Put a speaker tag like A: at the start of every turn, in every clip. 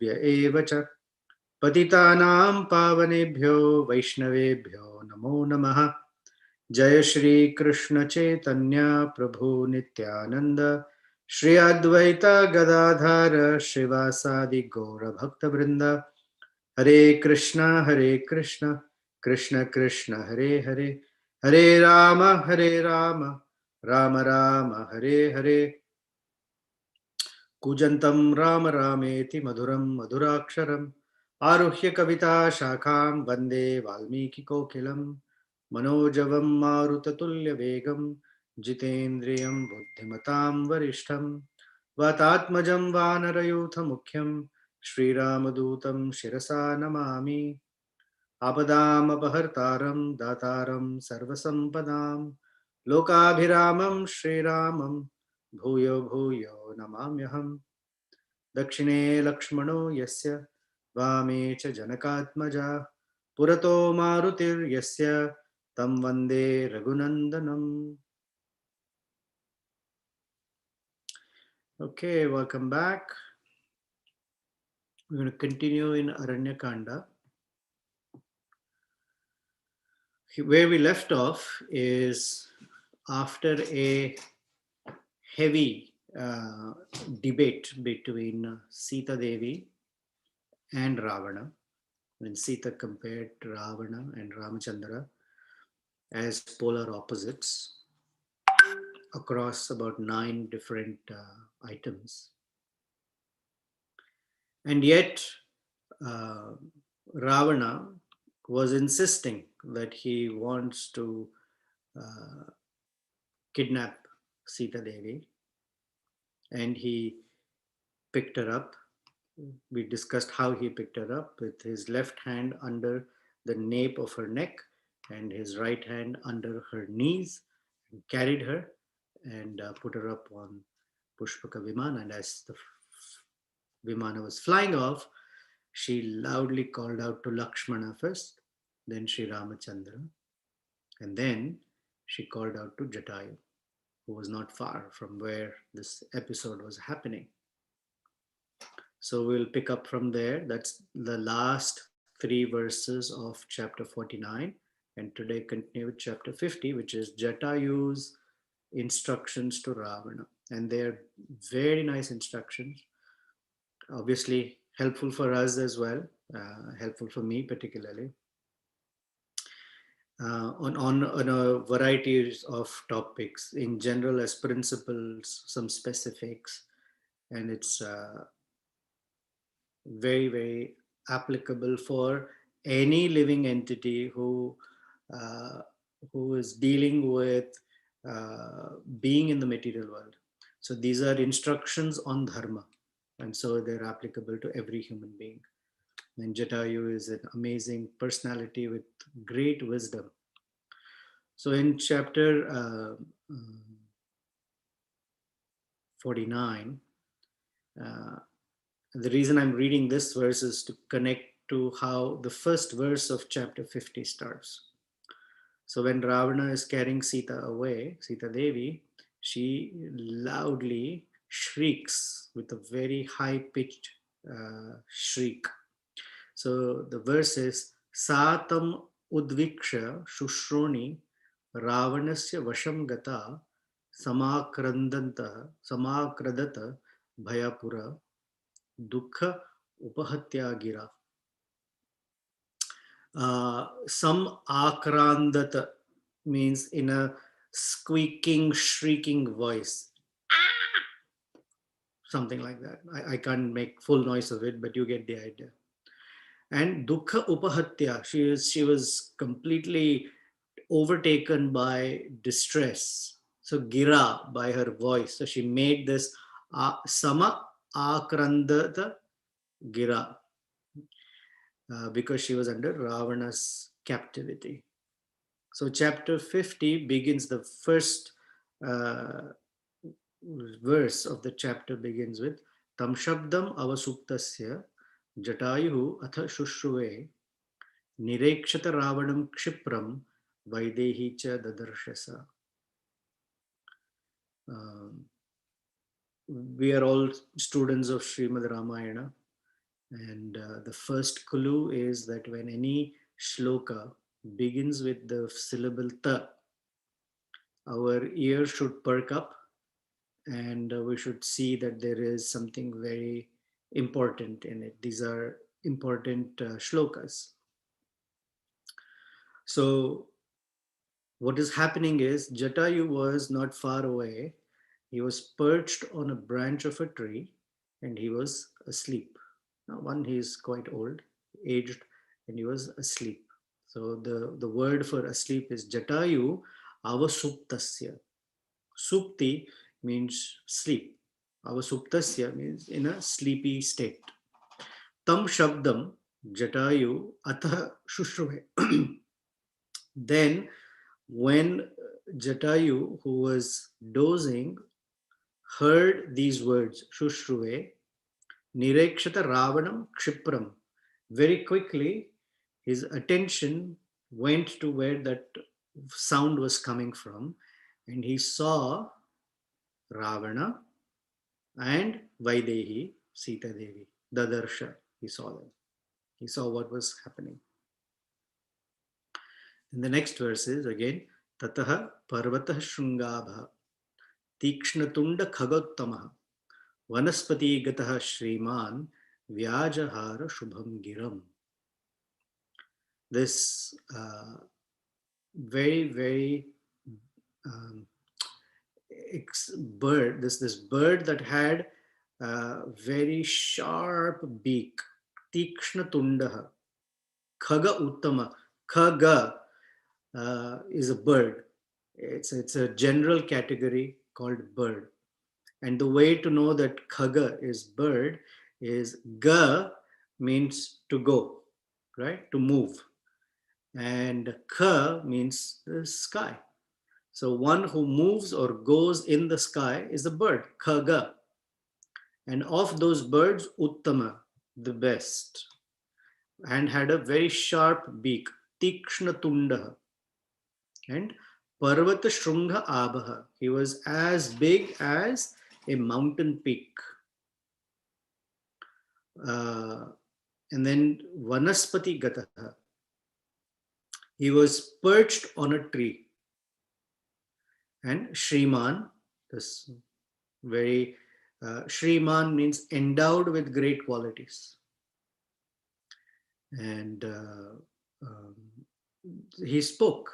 A: एव च पतितानां पावनेभ्यो वैष्णवेभ्यो नमो नमः। जय श्री कृष्ण चैतन्य प्रभु नित्यानंद श्री अद्वैत गदाधर श्रीवासादि गौर भक्त वृंद। हरे कृष्ण कृष्ण कृष्ण हरे हरे, हरे राम राम राम हरे हरे। कूजन्तं राम रामेति मधुरं मधुराक्षरम् आरुह्य कविता शाखां वन्दे वाल्मीकिकोकिलं। मनोजवं मारुततुल्यवेगं जितेन्द्रियं बुद्धिमतां वरिष्ठं वातात्मजं वानरयूथमुख्यं श्रीरामदूतं शिरसा नमामि। आपदामपहर्तारं दातारं सर्वसम्पदां लोकाभिरामं श्रीरामं भूयो भूयो नमाम्यहम्। दक्षिणे लक्ष्मणो यस्य वामे च जनकात्मजा पुरतो मारुतिर्यस्य तं वन्दे रघुनन्दनम्। Okay, welcome back. We're going to continue in Aranyakanda. Where we left off is after a heavy debate between Sita Devi and Ravana, when Sita compared Ravana and Ramachandra as polar opposites across about 9 different items. And yet, Ravana was insisting that he wants to kidnap Sita Devi, and he picked her up. We discussed how he picked her up with his left hand under the nape of her neck and his right hand under her knees, and carried her and put her up on Pushpaka Vimana. And as the Vimana was flying off, she loudly called out to Lakshmana first, then Sri Ramachandra, and then she called out to Jatayu, who was not far from where this episode was happening. So we'll pick up from there. That's the last 3 verses of chapter 49. And today continue with chapter 50, which is Jatayu's instructions to Ravana. And they're very nice instructions. Obviously, helpful for us as well, helpful for me particularly. On a variety of topics, in general as principles, some specifics, and it's very, very applicable for any living entity who is dealing with being in the material world. So these are instructions on dharma, and so they're applicable to every human being. And Jatayu is an amazing personality with great wisdom. So in chapter 49, the reason I'm reading this verse is to connect to how the first verse of chapter 50 starts. So when Ravana is carrying Sita away, Sita Devi, she loudly shrieks with a very high-pitched shriek. So the verse is Satam Udviksha Shushroni Ravanasya Vasham Gata Samakrandata Bhayapura Dukha Upahatya Gira. Some akrandata means in a squeaking, shrieking voice. Something like that. I can't make full noise of it, but you get the idea. And Dukha Upahatya, she was completely overtaken by distress. So Gira, by her voice. So she made this Sama Akrandata Gira. Because she was under Ravana's captivity. So chapter 50 begins, the first verse of the chapter begins with Tam Shabdam Avasuktasya Jatayu Atha Shushruve Nirekshata Ravanam Kshipram Vaidehi Cha Dadarshasa. We are all students of Srimad Ramayana, And the first clue is that when any shloka begins with the syllable ta, our ear should perk up, and we should see that there is something very important in it. These are important shlokas. So, what is happening is Jatayu was not far away. He was perched on a branch of a tree and he was asleep. Now, one, he is quite old, aged, and he was asleep. So, the word for asleep is Jatayu avasuptasya. Supti means sleep. Avasuptasya means in a sleepy state. Tam shabdam Jatayu atha shushruve. Then, when Jatayu, who was dozing, heard these words, Shushruve, Nirekshata Ravanam Kshipram. Very quickly, his attention went to where that sound was coming from, and he saw Ravana and Vaidehi, Sita Devi, Dadarsha. He saw them. He saw what was happening. In the next verses, again, Tataha Parvatah Shungabha Tikshnatunda Khagottamaha Vanaspati Gataha Shriman Vyajahara Shubham Giram. This very, very um, bird, this bird that had a very sharp beak, Tikshna Tundaha, Khaga Uttama. Khaga is a bird. It's a general category called bird. And the way to know that khaga is bird is ga means to go, right? To move. And kha means the sky. So one who moves or goes in the sky is a bird, khaga. And of those birds, uttama, the best, and had a very sharp beak, tikshna tundaha. And parvata shrungha abaha. He was as big as a mountain peak. Uh, and then Vanaspati Gataha. He was perched on a tree. And Shriman, this very Shriman means endowed with great qualities. And um, he spoke.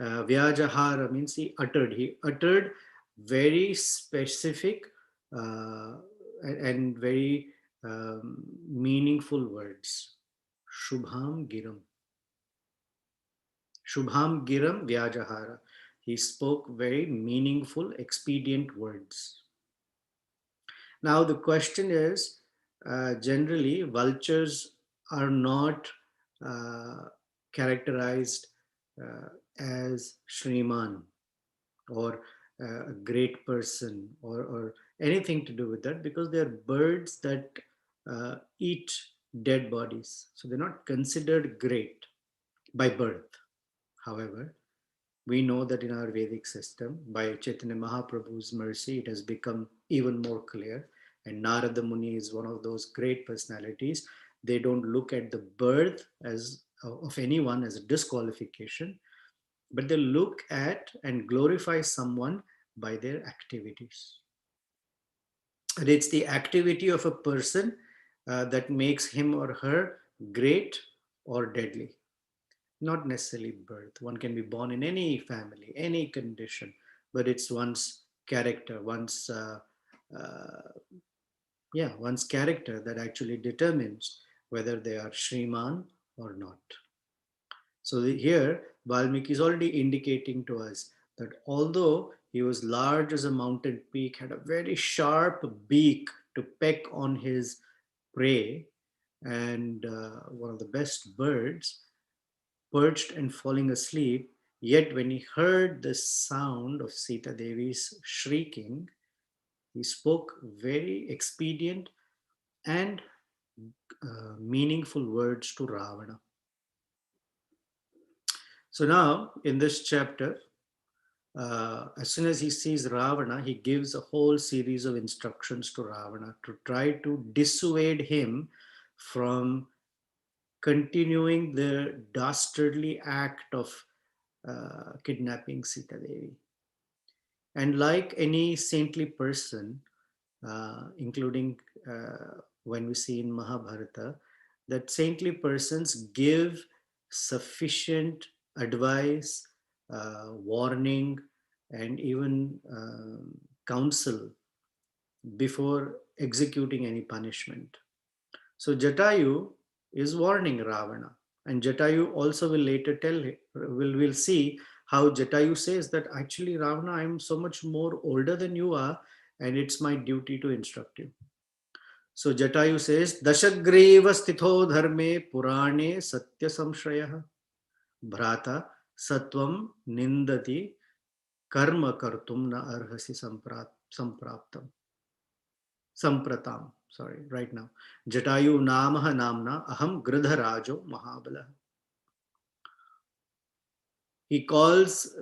A: Vyajahara means he uttered. He uttered very specific uh, and very meaningful words. Shubham Giram. Shubham Giram Vyajahara. He spoke very meaningful, expedient words. Now, the question is generally, vultures are not uh, characterized as Shriman or a great person or anything to do with that because they are birds that eat dead bodies. So they're not considered great by birth. However, we know that in our Vedic system, by Chaitanya Mahaprabhu's mercy, it has become even more clear. And Narada Muni is one of those great personalities. They don't look at the birth as of anyone as a disqualification, but they look at and glorify someone by their activities. And it's the activity of a person that makes him or her great or deadly, not necessarily birth. One can be born in any family, any condition, but it's one's character, uh, one's character that actually determines whether they are Shriman or not. So here, Valmiki is already indicating to us that although he was large as a mountain peak, had a very sharp beak to peck on his prey, and one of the best birds, perched and falling asleep. Yet when he heard the sound of Sita Devi's shrieking, he spoke very expedient and meaningful words to Ravana. So now, in this chapter, as soon as he sees Ravana, he gives a whole series of instructions to Ravana to try to dissuade him from continuing the dastardly act of kidnapping Sita Devi. And like any saintly person, including when we see in Mahabharata, that saintly persons give sufficient advice, warning, and even counsel before executing any punishment. So Jatayu is warning Ravana, and Jatayu also will later tell him, will see how Jatayu says that actually Ravana, I'm so much more older than you are, and it's my duty to instruct you. So Jatayu says, Dashagreva stitho dharme purane satya samshrayah bhrata satvam nindati karma kartum na arhasi sampraptam. Sampratam, sorry, right now. Jatayu namah namna aham gridharajo mahabala. He calls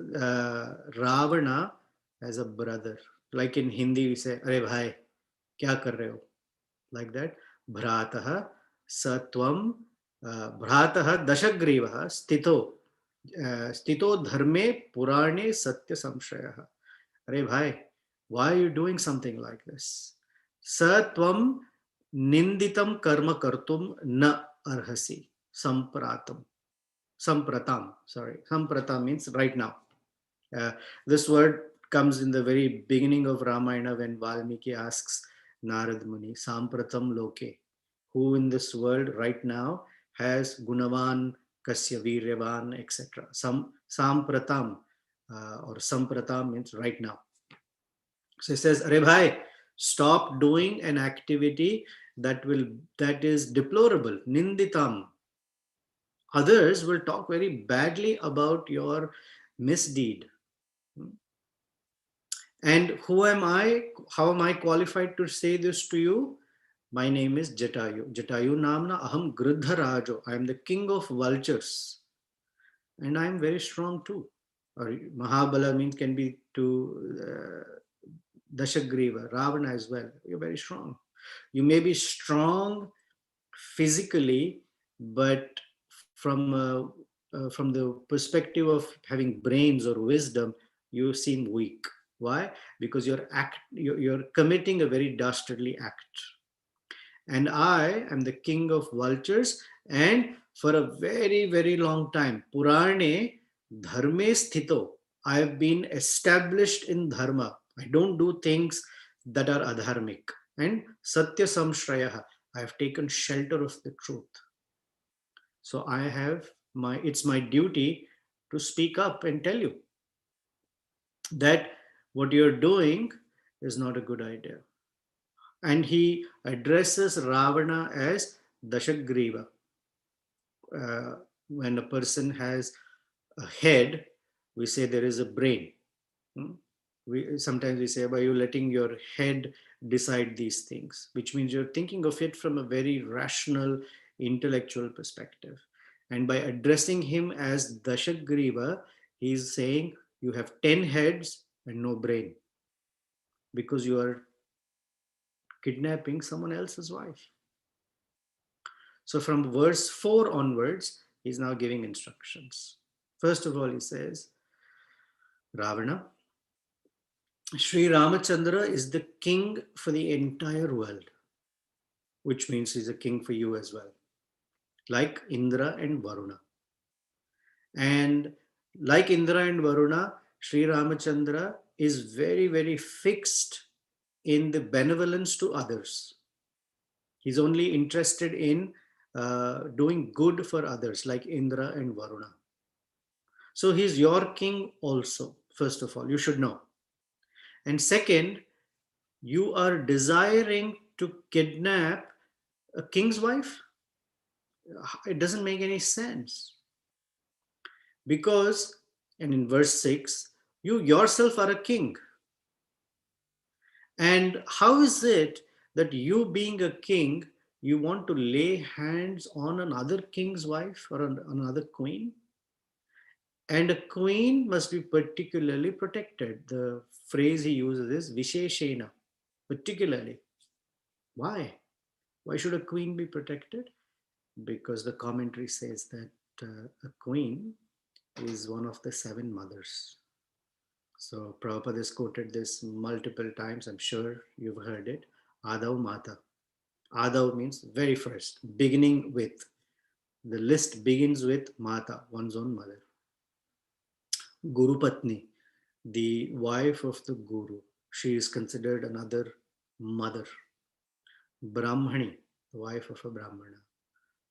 A: Ravana as a brother. Like in Hindi, we say, Are bhai, kya kar rahe ho? Like that. Bhratah satvam bhratah dashagrivah stito dharme purane satya samshayah. Are bhai, why are you doing something like this? Satvam ninditam karma kartum na arhasi sampratam. Sampratam, sorry. Sampratam means right now. Uh, this word comes in the very beginning of Ramayana when Valmiki asks Narad Muni, Sampratam Loke, who in this world right now has Gunavan, Kasya, Viryavan, etc. Sampratam or Sampratam means right now. So he says, Are bhai, stop doing an activity that is deplorable, ninditam. Others will talk very badly about your misdeed. And who am I? How am I qualified to say this to you? My name is Jatayu. Jatayu namna aham gridharajo. I am the king of vultures. And I am very strong too. Or Mahabala means can be to Dashagriva, Ravana as well. You're very strong. You may be strong physically, but from the perspective of having brains or wisdom, you seem weak. Why? Because you're committing a very dastardly act. And I am the king of vultures, and for a very, very long time, Purane Dharme Sthito, I have been established in Dharma. I don't do things that are adharmic. And Satya Samshrayaha, I have taken shelter of the truth. So it's my duty to speak up and tell you that what you're doing is not a good idea. And he addresses Ravana as Dashagriva. When a person has a head, we say there is a brain. Sometimes we say, by you letting your head decide these things, which means you're thinking of it from a very rational, intellectual perspective. And by addressing him as Dashagriva, he's saying you have 10 heads and no brain because you are kidnapping someone else's wife. So from verse 4 onwards, he's now giving instructions. First of all, he says, Ravana, Sri Ramachandra is the king for the entire world, which means he's a king for you as well, like Indra and Varuna. And like Indra and Varuna, Sri Ramachandra is very, very fixed in the benevolence to others. He's only interested in doing good for others, like Indra and Varuna. So he's your king also, first of all, you should know. And second, you are desiring to kidnap a king's wife? It doesn't make any sense. Because, and in verse 6, you yourself are a king. And how is it that you being a king, you want to lay hands on another king's wife or another queen? And a queen must be particularly protected. The phrase he uses is Visheshena, particularly. Why? Why should a queen be protected? Because the commentary says that a queen is one of the seven mothers. So Prabhupada has quoted this multiple times. I'm sure you've heard it. Adav Mata. Adav means very first, beginning with. The list begins with Mata, one's own mother. Guru Patni, the wife of the Guru. She is considered another mother. Brahmani, the wife of a Brahmana.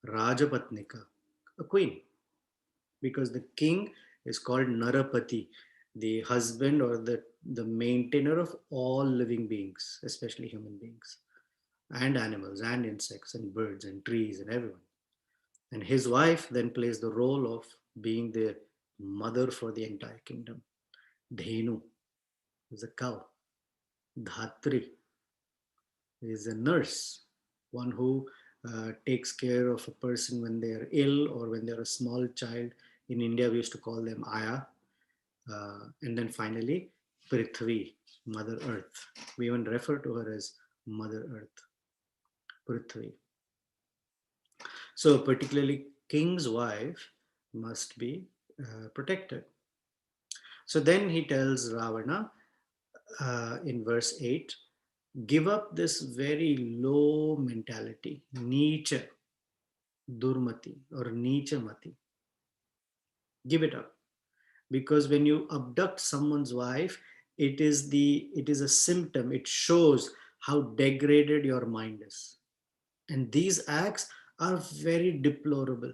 A: Rajapatnika, a queen, because the king is called Narapati, the husband or the maintainer of all living beings, especially human beings, and animals, and insects, and birds, and trees, and everyone. And his wife then plays the role of being the mother for the entire kingdom. Dhenu is a cow. Dhatri is a nurse, one who takes care of a person when they are ill or when they're a small child. In India, we used to call them Aya. And then finally, Prithvi, Mother Earth. We even refer to her as Mother Earth, Prithvi. So, particularly, king's wife must be protected. So then he tells Ravana in verse 8, give up this very low mentality, Nicha, Durmati, or Nicha Mati. Give it up. Because when you abduct someone's wife, it is a symptom. It shows how degraded your mind is. And these acts are very deplorable.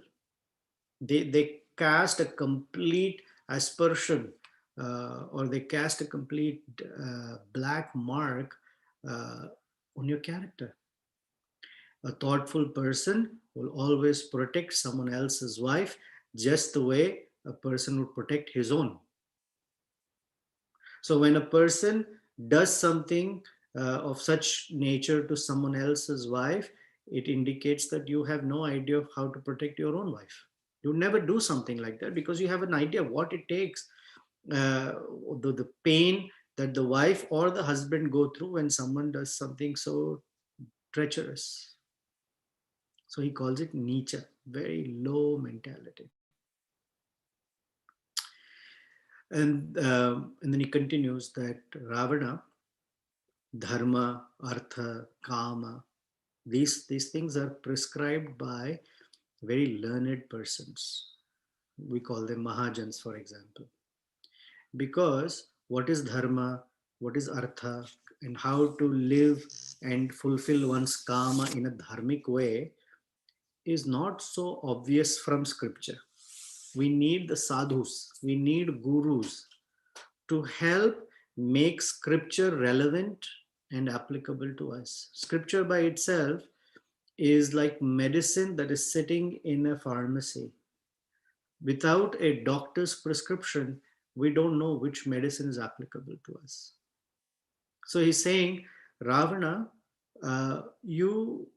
A: They cast a complete aspersion, or they cast a complete black mark uh, on your character. A thoughtful person will always protect someone else's wife just the way a person would protect his own. So when a person does something of such nature to someone else's wife, it indicates that you have no idea of how to protect your own wife. You never do something like that because you have an idea what it takes, uh, the pain that the wife or the husband go through when someone does something so treacherous. So he calls it Nietzsche, very low mentality. And then he continues that Ravana, dharma, artha, kama, these things are prescribed by very learned persons. We call them Mahajans, for example. Because what is dharma, what is artha, and how to live and fulfill one's kama in a dharmic way is not so obvious from scripture. We need the sadhus, we need gurus to help make scripture relevant and applicable to us. Scripture by itself is like medicine that is sitting in a pharmacy. Without a doctor's prescription, we don't know which medicine is applicable to us. So he's saying, Ravana, you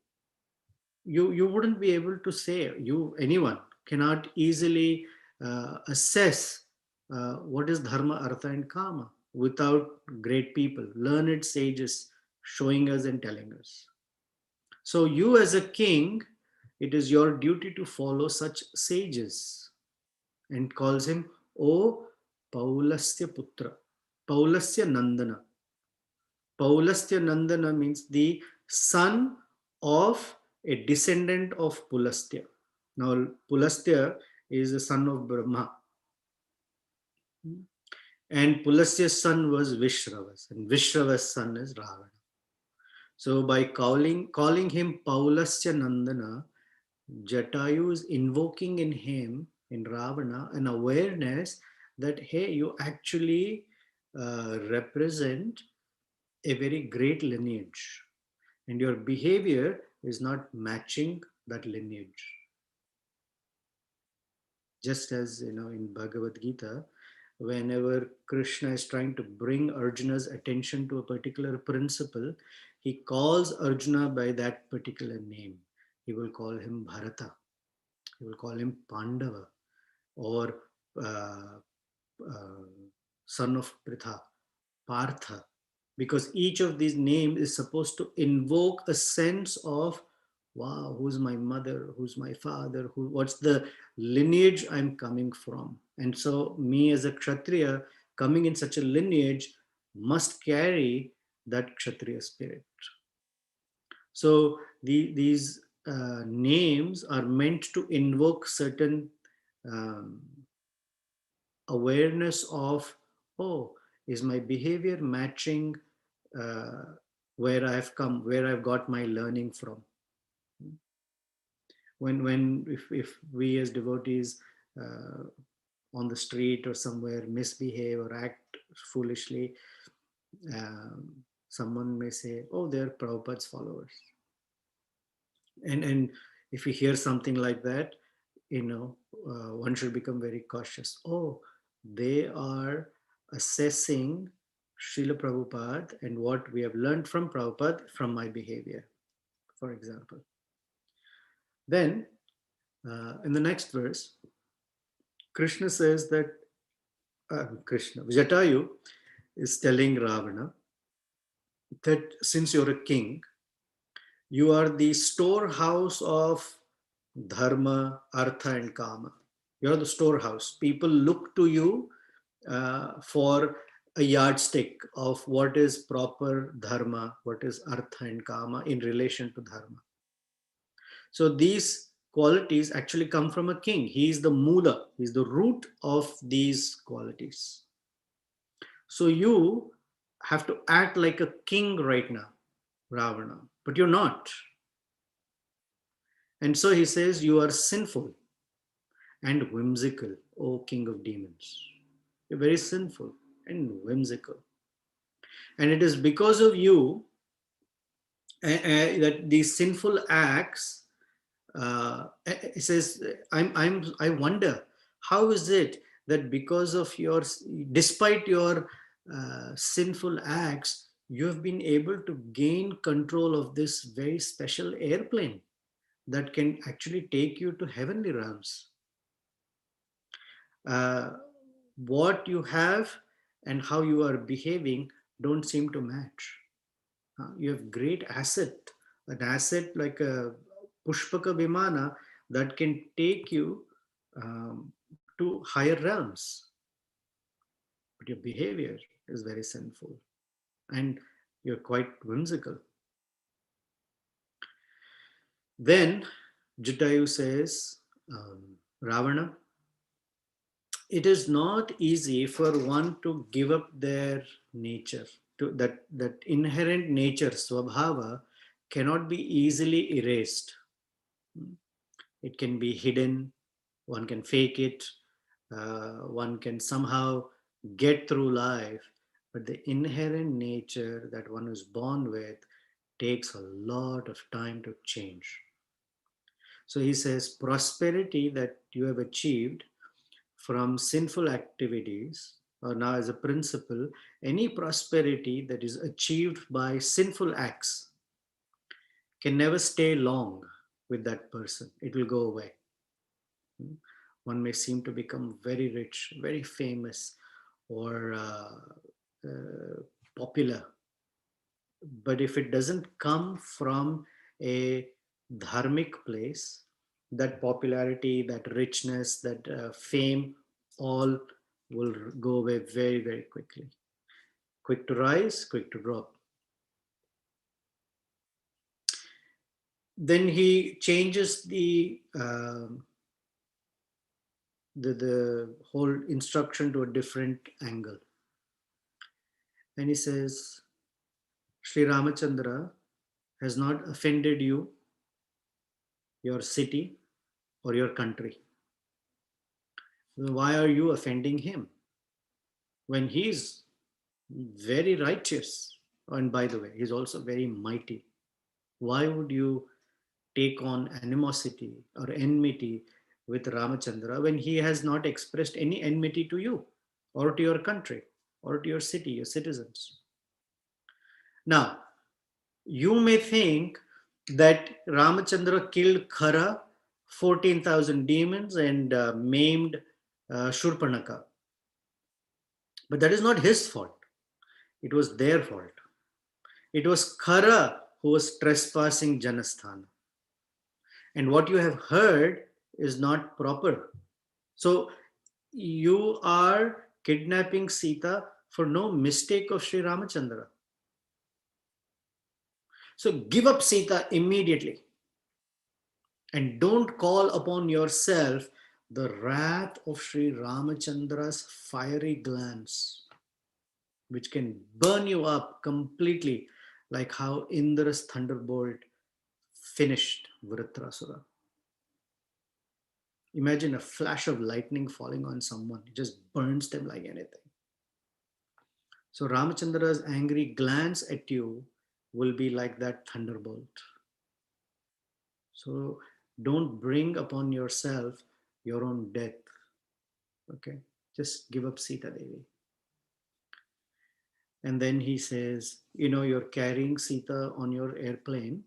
A: you wouldn't be able to say, you anyone cannot easily assess what is dharma, artha, and kama without great people, learned sages showing us and telling us. So you as a king, it is your duty to follow such sages, and calls him O Paulasya Putra, Paulasya Nandana. Paulastya Nandana means the son of a descendant of Pulastya. Now, Pulastya is the son of Brahma, and Pulastya's son was Vishrava's, and Vishrava's son is Ravana. So, by calling him Paulastya Nandana, Jatayu is invoking in him, in Ravana, an awareness that, hey, you actually represent a very great lineage, and your behavior is not matching that lineage. Just as in Bhagavad Gita, whenever Krishna is trying to bring Arjuna's attention to a particular principle, he calls Arjuna by that particular name. He will call him Bharata, he will call him Pandava, or uh, son of Pritha, Partha, because each of these names is supposed to invoke a sense of, wow, who's my mother, who's my father, what's the lineage I'm coming from. And so me as a Kshatriya coming in such a lineage must carry that Kshatriya spirit. So these names are meant to invoke certain um, awareness of, oh, is my behavior matching uh, where I've come, where I've got my learning from. When if we as devotees uh, on the street or somewhere misbehave or act foolishly, um, someone may say, oh, they're Prabhupada's followers. And if you hear something like that, one should become very cautious. Oh, they are assessing Srila Prabhupada and what we have learned from Prabhupada from my behavior, for example. Then, in the next verse, Krishna says that Jatayu is telling Ravana that since you're a king, you are the storehouse of dharma, artha, and kama. You're the storehouse. People look to you for a yardstick of what is proper dharma, what is artha and kama in relation to dharma. So these qualities actually come from a king. He is the mula, he is the root of these qualities. So you have to act like a king right now, Ravana, but you're not. And so he says, you are sinful and whimsical, O king of demons. You're very sinful and whimsical. And it is because of you that these sinful acts, it says, I wonder, how is it that because of despite your sinful acts, you have been able to gain control of this very special airplane that can actually take you to heavenly realms. Uh, what you have and how you are behaving don't seem to match. You have great asset, an asset like a Pushpaka Vimana that can take you to higher realms. But your behavior is very sinful and you're quite whimsical. Then Jatayu says, Ravana, it is not easy for one to give up their nature. That inherent nature, swabhava, cannot be easily erased. It can be hidden, one can fake it, one can somehow get through life, but the inherent nature that one is born with takes a lot of time to change. So he says, prosperity that you have achieved from sinful activities, or now as a principle, any prosperity that is achieved by sinful acts can never stay long with that person. It will go away. One may seem to become very rich, very famous, or popular. But if it doesn't come from a dharmic place, that popularity, that richness, that fame, all will go away very, very quickly. Quick to rise, quick to drop. Then he changes the whole instruction to a different angle. And he says, Sri Ramachandra has not offended you, your city, or your country. Why are you offending him when he's very righteous? And by the way, he's also very mighty. Why would you take on animosity or enmity with Ramachandra when he has not expressed any enmity to you or to your country or to your city, your citizens? Now, you may think that Ramachandra killed Khara, 14,000 demons, and maimed Shurpanaka. But that is not his fault. It was their fault. It was Khara who was trespassing Janasthana. And what you have heard is not proper. So you are kidnapping Sita for no mistake of Sri Ramachandra. So give up Sita immediately and don't call upon yourself the wrath of Sri Ramachandra's fiery glance, which can burn you up completely, like how Indra's thunderbolt finished Vritrasura. Imagine a flash of lightning falling on someone, it just burns them like anything. So Ramachandra's angry glance at you will be like that thunderbolt. So don't bring upon yourself your own death. Okay, just give up Sita Devi. And then he says, you're carrying Sita on your airplane,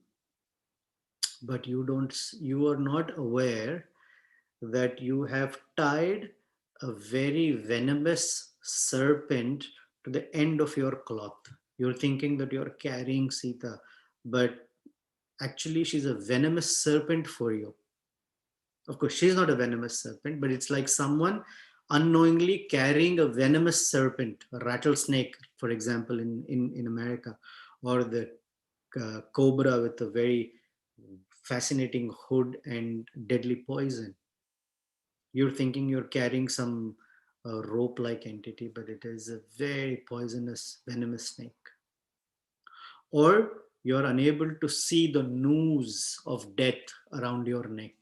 A: but you are not aware that you have tied a very venomous serpent to the end of your cloth. You're thinking that you're carrying Sita, but actually she's a venomous serpent for you. Of course, she's not a venomous serpent, but it's like someone unknowingly carrying a venomous serpent, a rattlesnake, for example, in America, or the cobra with a very fascinating hood and deadly poison. You're thinking you're carrying some rope like entity, but it is a very poisonous, venomous snake. Or you're unable to see the noose of death around your neck.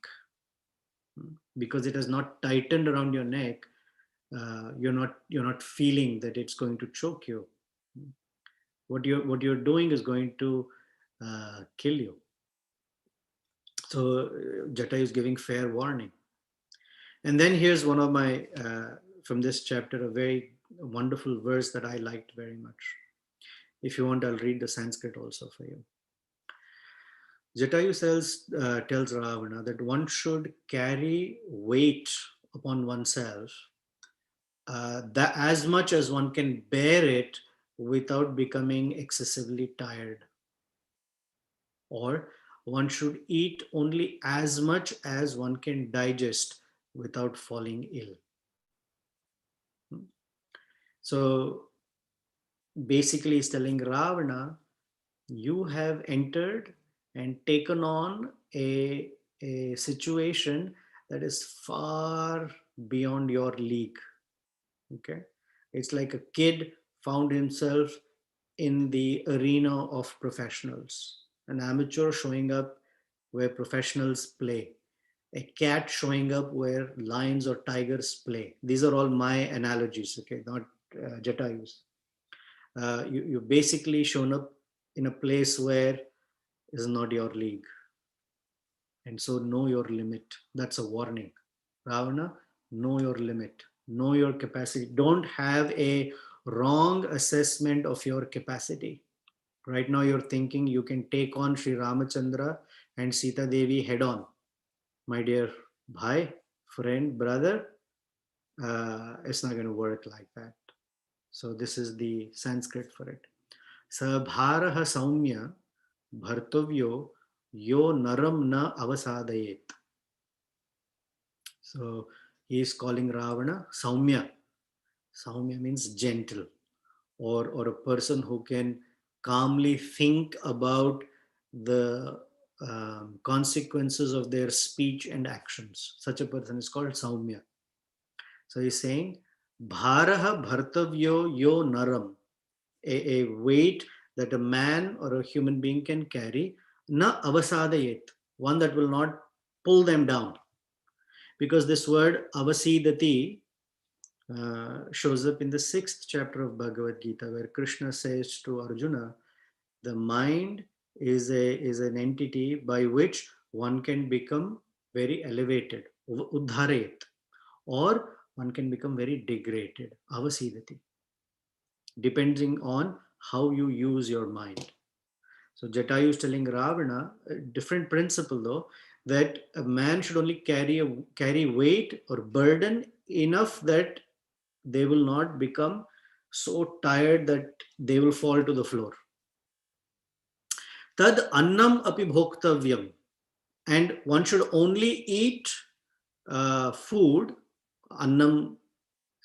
A: Because it has not tightened around your neck, you're not feeling that it's going to choke you. What you're doing is going to kill you. So Jatayu is giving fair warning. And then here's one of my from this chapter, a very wonderful verse that I liked very much. If you want, I'll read the Sanskrit also for you. Jatayu tells Ravana that one should carry weight upon oneself, that as much as one can bear it without becoming excessively tired. Or one should eat only as much as one can digest without falling ill. So basically, he's telling Ravana, you have entered and taken on a situation that is far beyond your league. Okay, it's like a kid found himself in the arena of professionals, an amateur showing up where professionals play, a cat showing up where lions or tigers play. These are all my analogies, okay, not Jatayu's. You basically shown up in a place where is not your league. And so know your limit. That's a warning. Ravana, know your limit, know your capacity. Don't have a wrong assessment of your capacity. Right now, you're thinking you can take on Sri Ramachandra and Sita Devi head on. My dear bhai, friend, brother, it's not going to work like that. So, this is the Sanskrit for it. Sabharaha saumya bhartavyo yo naram na avasadayet. So he is calling Ravana Saumya. Saumya means gentle, or a person who can calmly think about the consequences of their speech and actions. Such a person is called Saumya. So he's saying, Bharaha bhartavyo yo naram, a weight that a man or a human being can carry, na avasadayet, one that will not pull them down. Because this word avasidati shows up in the 6th chapter of Bhagavad Gita, where Krishna says to Arjuna, the mind is an entity by which one can become very elevated, uddharayat, or one can become very degraded, avasidati, depending on how you use your mind. So Jatayu is telling Ravana a different principle though, that a man should only carry weight or burden enough that they will not become so tired that they will fall to the floor. Tad annam api bhoktavyam. And one should only eat food, annam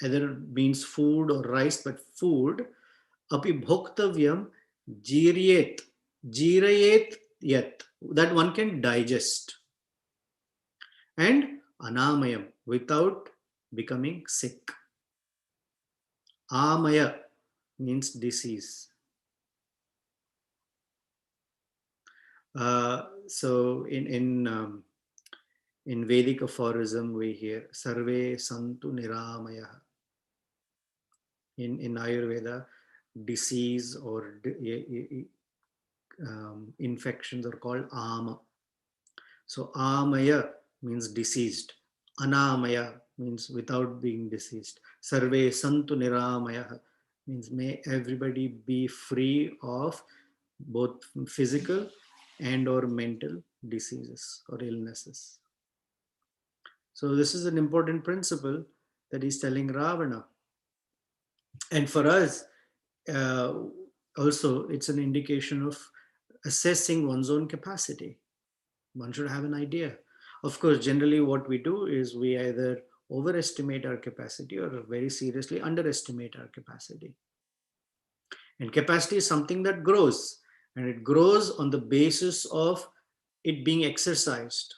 A: either means food or rice, but food, api bhoktavyam jirayet, jirayet yet, that one can digest, and anamayam, without becoming sick. Amaya means disease. So in Vedic aphorism we hear sarve santu niramaya. In Ayurveda, disease or infections are called ama. So amaya means diseased. Anamaya means without being diseased. Sarve santu niramaya means may everybody be free of both physical and or mental diseases or illnesses. So this is an important principle that he's telling Ravana. And for us, uh, also, it's an indication of assessing one's own capacity. One should have an idea. Of course, generally, what we do is we either overestimate our capacity or very seriously underestimate our capacity. And capacity is something that grows, and it grows on the basis of it being exercised.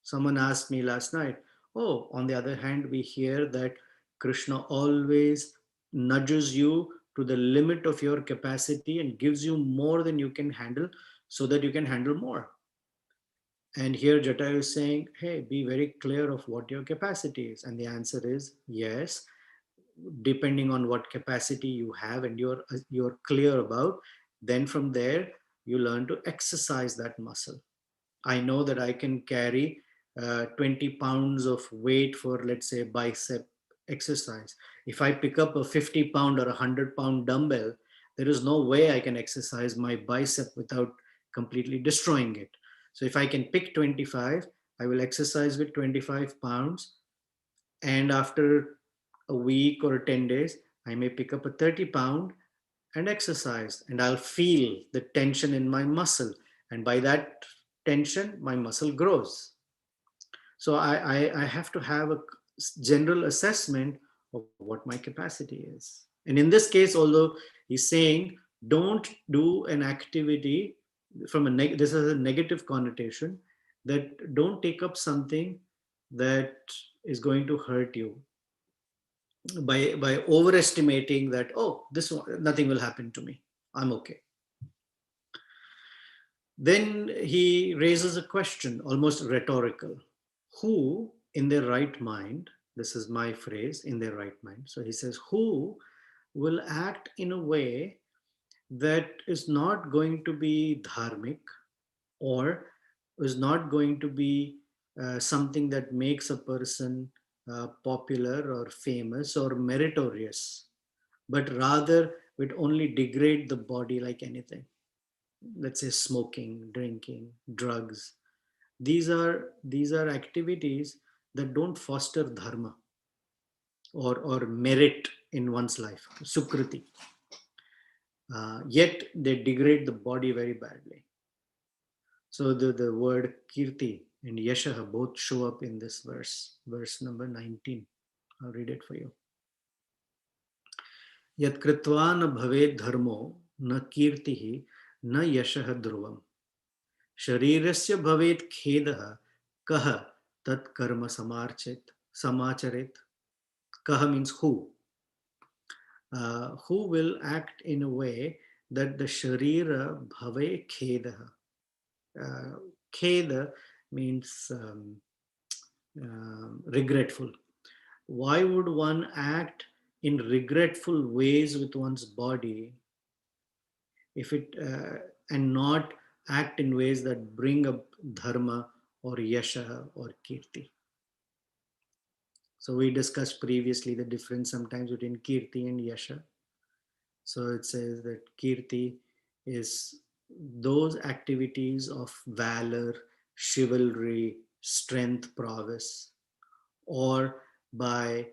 A: Someone asked me last night, oh, on the other hand, we hear that Krishna always nudges you to the limit of your capacity and gives you more than you can handle so that you can handle more. And here Jatayu is saying, hey, be very clear of what your capacity is. And the answer is yes, depending on what capacity you have and you're clear about, then from there you learn to exercise that muscle. I know that I can carry 20 pounds of weight for, let's say, bicep exercise. If I pick up a 50 pound or a 100-pound dumbbell, there is no way I can exercise my bicep without completely destroying it. So if I can pick 25, I will exercise with 25 pounds. And after a week or 10 days, I may pick up a 30-pound and exercise, and I'll feel the tension in my muscle. And by that tension, my muscle grows. So I have to have a general assessment of what my capacity is. And in this case, although he's saying don't do an activity from this has a negative connotation, that don't take up something that is going to hurt you by overestimating that, oh, this nothing will happen to me, I'm okay. Then he raises a question, almost rhetorical. Who in their right mind, this is my phrase, in their right mind. So he says, who will act in a way that is not going to be dharmic or is not going to be something that makes a person popular or famous or meritorious, but rather would only degrade the body like anything. Let's say smoking, drinking, drugs. These are activities that don't foster dharma or merit in one's life, sukriti. Yet they degrade the body very badly. So the word kirti and yashaha both show up in this verse number 19. I'll read it for you. Yat kritva na bhave dharmo na kirtihi na yashaha dhruvam. Sharirasya bhavet khedah kaha tat karma samacharet. Kaha means who. Who will act in a way that the sharira bhave kheda. Kheda means regretful. Why would one act in regretful ways with one's body if it and not act in ways that bring up dharma or yasha or kirti? So we discussed previously the difference sometimes between kirti and yasha. So it says that kirti is those activities of valor, chivalry, strength, prowess, or by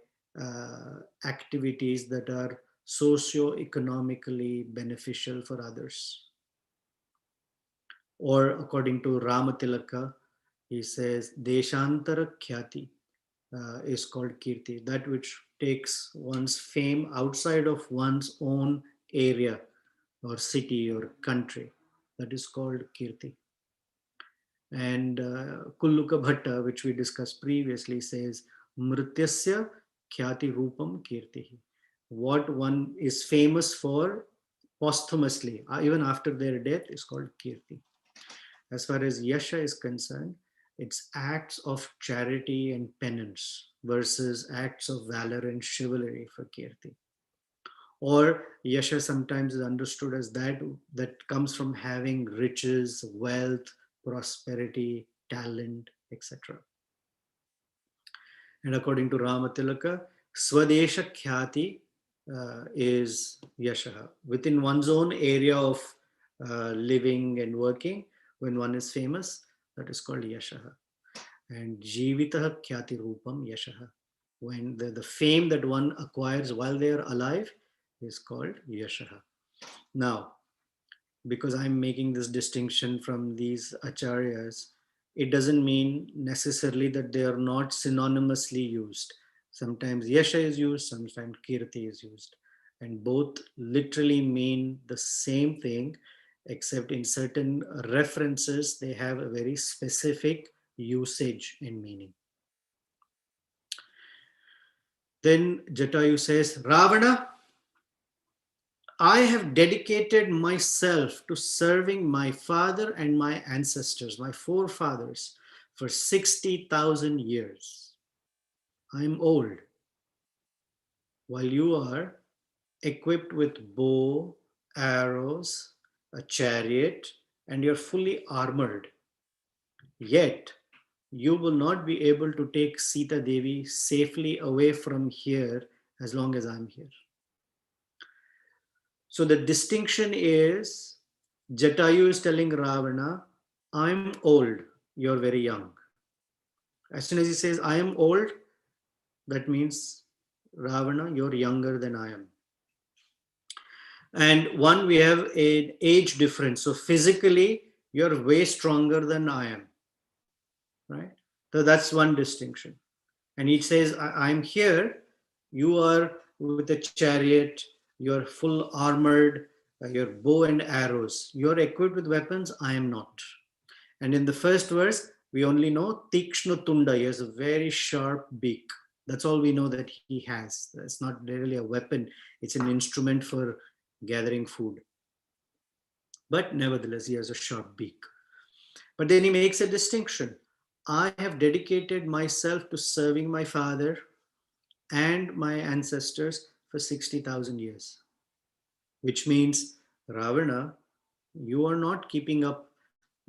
A: activities that are socio-economically beneficial for others. Or according to Ramatilaka, he says, Deshantara Khyati is called Kirti, that which takes one's fame outside of one's own area or city or country. That is called Kirti. And Kulluka Bhatta, which we discussed previously, says, Mrityasya Khyati Rupam Kirtihi. What one is famous for posthumously, even after their death, is called Kirti. As far as Yasha is concerned, it's acts of charity and penance versus acts of valor and chivalry for Kirti. Or Yasha sometimes is understood as that comes from having riches, wealth, prosperity, talent, etc. And according to Ramatilaka, Swadesha Khyati is Yashaha. Within one's own area of living and working, when one is famous, that is called Yashaha. And Jivitaha Khyati Rupam Yashaha. When the fame that one acquires while they are alive is called Yashaha. Now, because I'm making this distinction from these acharyas, it doesn't mean necessarily that they are not synonymously used. Sometimes Yasha is used, sometimes Kirti is used. And both literally mean the same thing, except in certain references, they have a very specific usage and meaning. Then Jatayu says, Ravana, I have dedicated myself to serving my father and my ancestors, my forefathers, for 60,000 years. I am old, while you are equipped with bow, arrows, a chariot, and you're fully armored. Yet, you will not be able to take Sita Devi safely away from here as long as I'm here. So the distinction is Jatayu is telling Ravana, I'm old, you're very young. As soon as he says, I am old, that means Ravana, you're younger than I am. And one, we have an age difference. So physically, you're way stronger than I am. Right? So that's one distinction. And he says, I'm here, you are with a chariot, you're full armored, your bow and arrows. You're equipped with weapons, I am not. And in the first verse, we only know Tikshna Tunda, he has a very sharp beak. That's all we know that he has. It's not really a weapon, it's an instrument for gathering food. But nevertheless, he has a sharp beak. But then he makes a distinction. I have dedicated myself to serving my father and my ancestors for 60,000 years. Which means, Ravana, you are not keeping up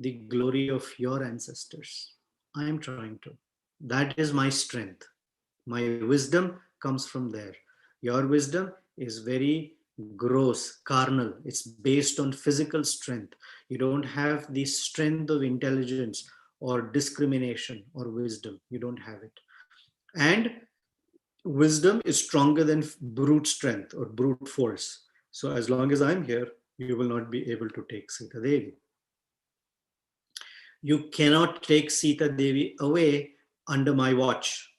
A: the glory of your ancestors. I am trying to. That is my strength. My wisdom comes from there. Your wisdom is very gross, carnal. It's based on physical strength. You don't have the strength of intelligence or discrimination or wisdom. You don't have it. And wisdom is stronger than brute strength or brute force. So as long as I'm here, you will not be able to take Sita Devi. You cannot take Sita Devi away under my watch.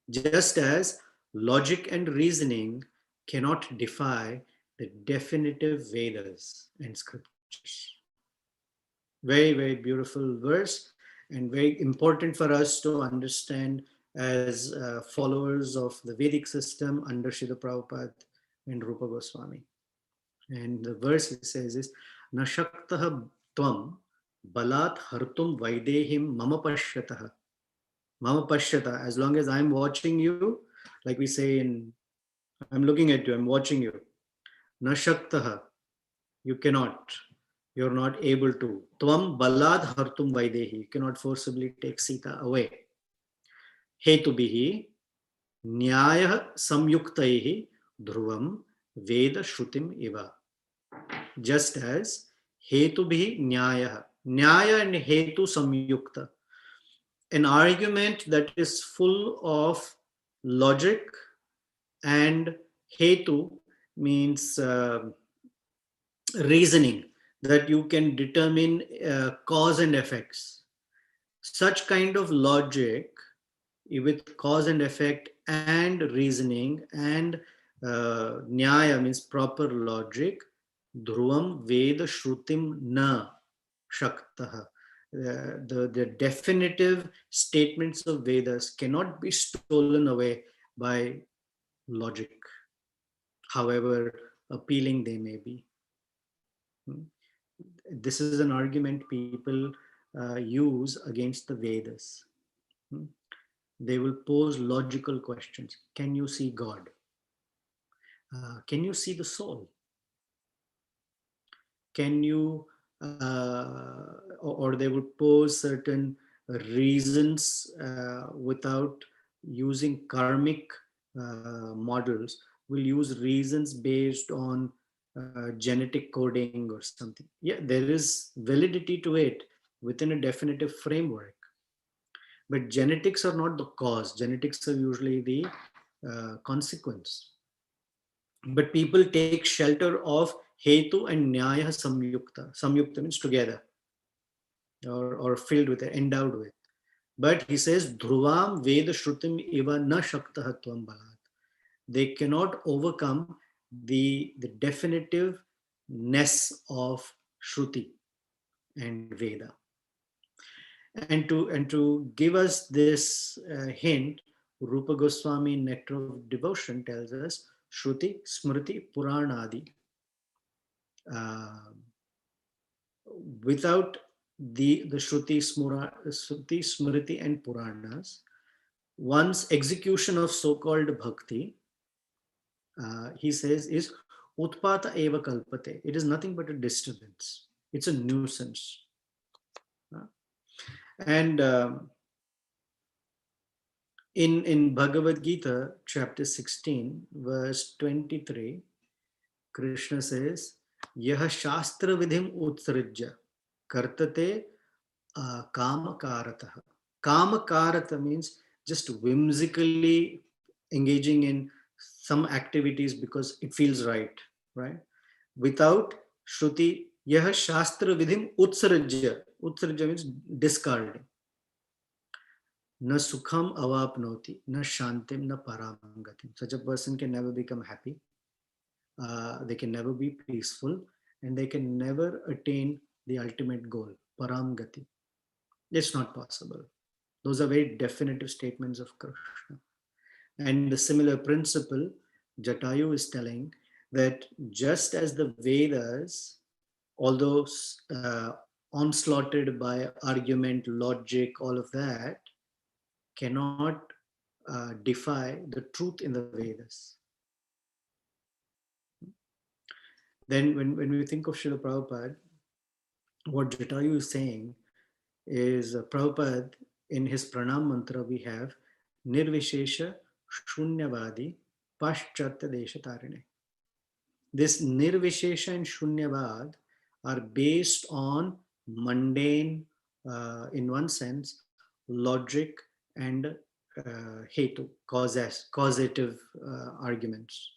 A: Just as logic and reasoning cannot defy the definitive Vedas and scriptures. Very, very beautiful verse and very important for us to understand as followers of the Vedic system under Srila Prabhupada and Rupa Goswami. And the verse it says is, Nashaktaha tvam balat hartum vaidehim mama pashyataha. Mama pashyata, as long as I'm watching you, like we say in, I'm looking at you, I'm watching you. Nashaktaha, you cannot. You're not able to. Tvam balad hartum vaidehi. You cannot forcibly take Sita away. Hetubihi nyaya samyuktaihi dhruvam veda shrutim iva. Just as hetubihi nyaya. Nyaya and hetu samyukta. An argument that is full of logic and hetu means reasoning, that you can determine cause and effects. Such kind of logic with cause and effect and reasoning and nyaya means proper logic, dhruvam veda shrutim na shaktah. The definitive statements of Vedas cannot be stolen away by logic, however appealing they may be. Hmm. This is an argument people use against the Vedas. Hmm. They will pose logical questions. Can you see God? Can you see the soul? Can you, or they would pose certain reasons without using karmic models, will use reasons based on genetic coding or something. Yeah, there is validity to it within a definitive framework. But genetics are not the cause, genetics are usually the consequence. But people take shelter of hetu and nyaya samyukta. Samyukta means together, or filled with, endowed with. But he says, dhruvam veda shrutim eva na shaktaha tvam balat. They cannot overcome the definitiveness of Shruti and Veda. And to give us this hint, Rupa Goswami in Nectar of Devotion tells us Shruti, Smriti, Puranadi. Uh, Without the Shruti, Smriti, and Puranas, one's execution of so-called bhakti, he says, is utpata eva kalpate. It is nothing but a disturbance. It's a nuisance. And in Bhagavad Gita, chapter 16, verse 23, Krishna says, Yaha Shastra Vidhim Utsrajya Kartate Kamakarataha. Kamakarata means just whimsically engaging in some activities because it feels right? Without Shruti, Yaha Shastra Vidhim Utsrajya. Utsrajya means discarding. Na sukham avapnoti, na shantim, na paramgatim. Such a person can never become happy. They can never be peaceful, and they can never attain the ultimate goal, paramgati. It's not possible. Those are very definitive statements of Krishna. And the similar principle, Jatayu is telling that just as the Vedas, although onslaughted by argument, logic, all of that, cannot defy the truth in the Vedas. Then when we think of Srila Prabhupada, what Jatayu is saying is Prabhupada, in his pranam mantra, we have Nirvishesha Shunyavadi Paschatya Deshatarine. This Nirvishesha and Shunyavad are based on mundane, in one sense, logic and hetu, causative arguments.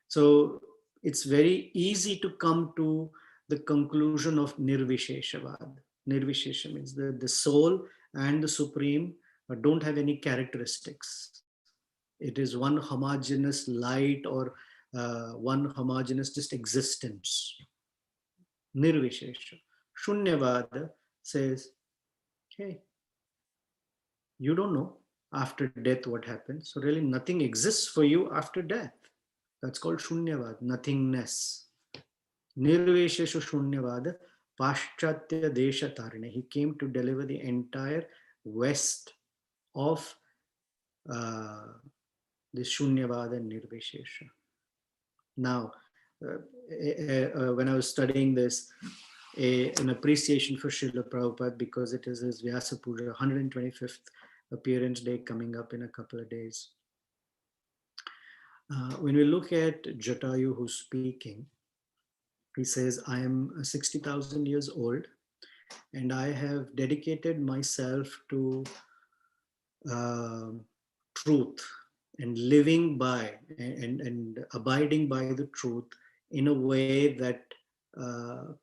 A: So it's very easy to come to the conclusion of Nirvisheshavad. Nirvishesha means the soul and the Supreme don't have any characteristics. It is one homogeneous light, or one homogeneous just existence. Nirvishesha. Shunyavad says, hey, you don't know after death what happens. So really nothing exists for you after death. That's called Shunyavad, nothingness. Nirvesheshu Shunyavad Paschatya Desha Tarine. He came to deliver the entire west of this Shunyavad and Nirveshesha. Now, when I was studying this, an appreciation for Srila Prabhupada, because it is his Vyasa Puja, 125th appearance day coming up in a couple of days. When we look at Jatayu who's speaking, he says, I am 60,000 years old and I have dedicated myself to truth. and living by and abiding by the truth in a way that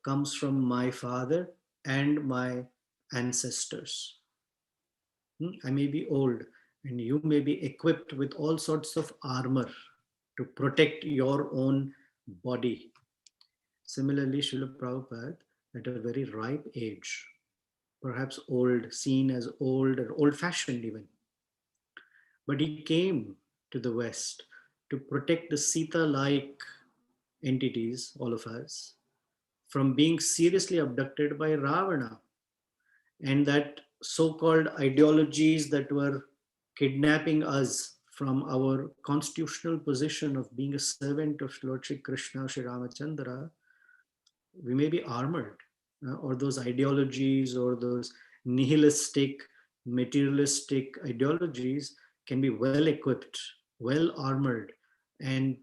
A: comes from my father and my ancestors. I may be old and you may be equipped with all sorts of armor to protect your own body. Similarly, Srila Prabhupada, at a very ripe age, perhaps old, seen as old or old fashioned even, but he came to the West to protect the Sita like entities, all of us, from being seriously abducted by Ravana and that so called ideologies that were kidnapping us from our constitutional position of being a servant of Lord Shri Krishna, Shri Ramachandra. We may be armored, or those ideologies or those nihilistic, materialistic ideologies can be well equipped, well armored, and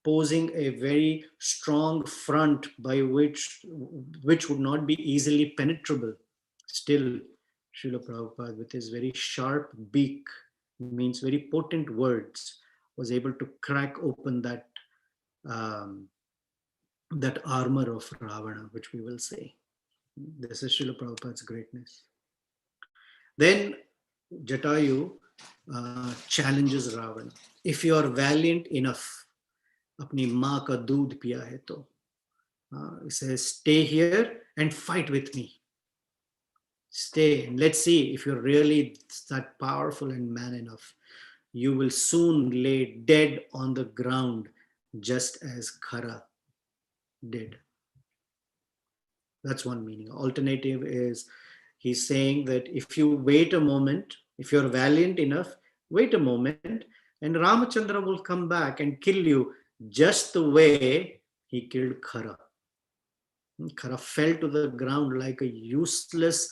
A: posing a very strong front by which would not be easily penetrable. Still, Srila Prabhupada, with his very sharp beak, means very potent words, was able to crack open um, that armor of Ravana, which we will say. This is Srila Prabhupada's greatness. Then Jatayu challenges Ravana. If you are valiant enough, अपनी माँ का दूध पिया है तो, he says, stay here and fight with me. Stay and let's see if you're really that powerful and man enough. You will soon lay dead on the ground just as Khara did. That's one meaning. Alternative is he's saying that if you wait a moment, if you're valiant enough, wait a moment, and Ramachandra will come back and kill you just the way he killed Khara. Khara fell to the ground like a useless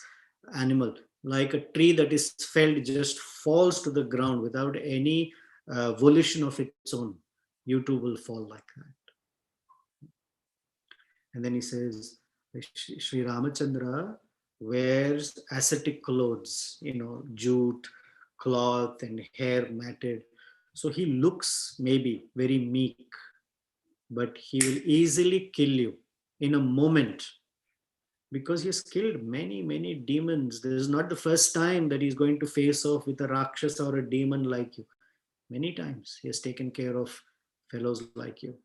A: animal, like a tree that is felled just falls to the ground without any volition of its own. You too will fall like that. And then he says, Sri Ramachandra wears ascetic clothes, jute, cloth, and hair matted. So he looks maybe very meek, but he will easily kill you in a moment because he has killed many, many demons. This is not the first time that he's going to face off with a Rakshasa or a demon like you. Many times he has taken care of fellows like you.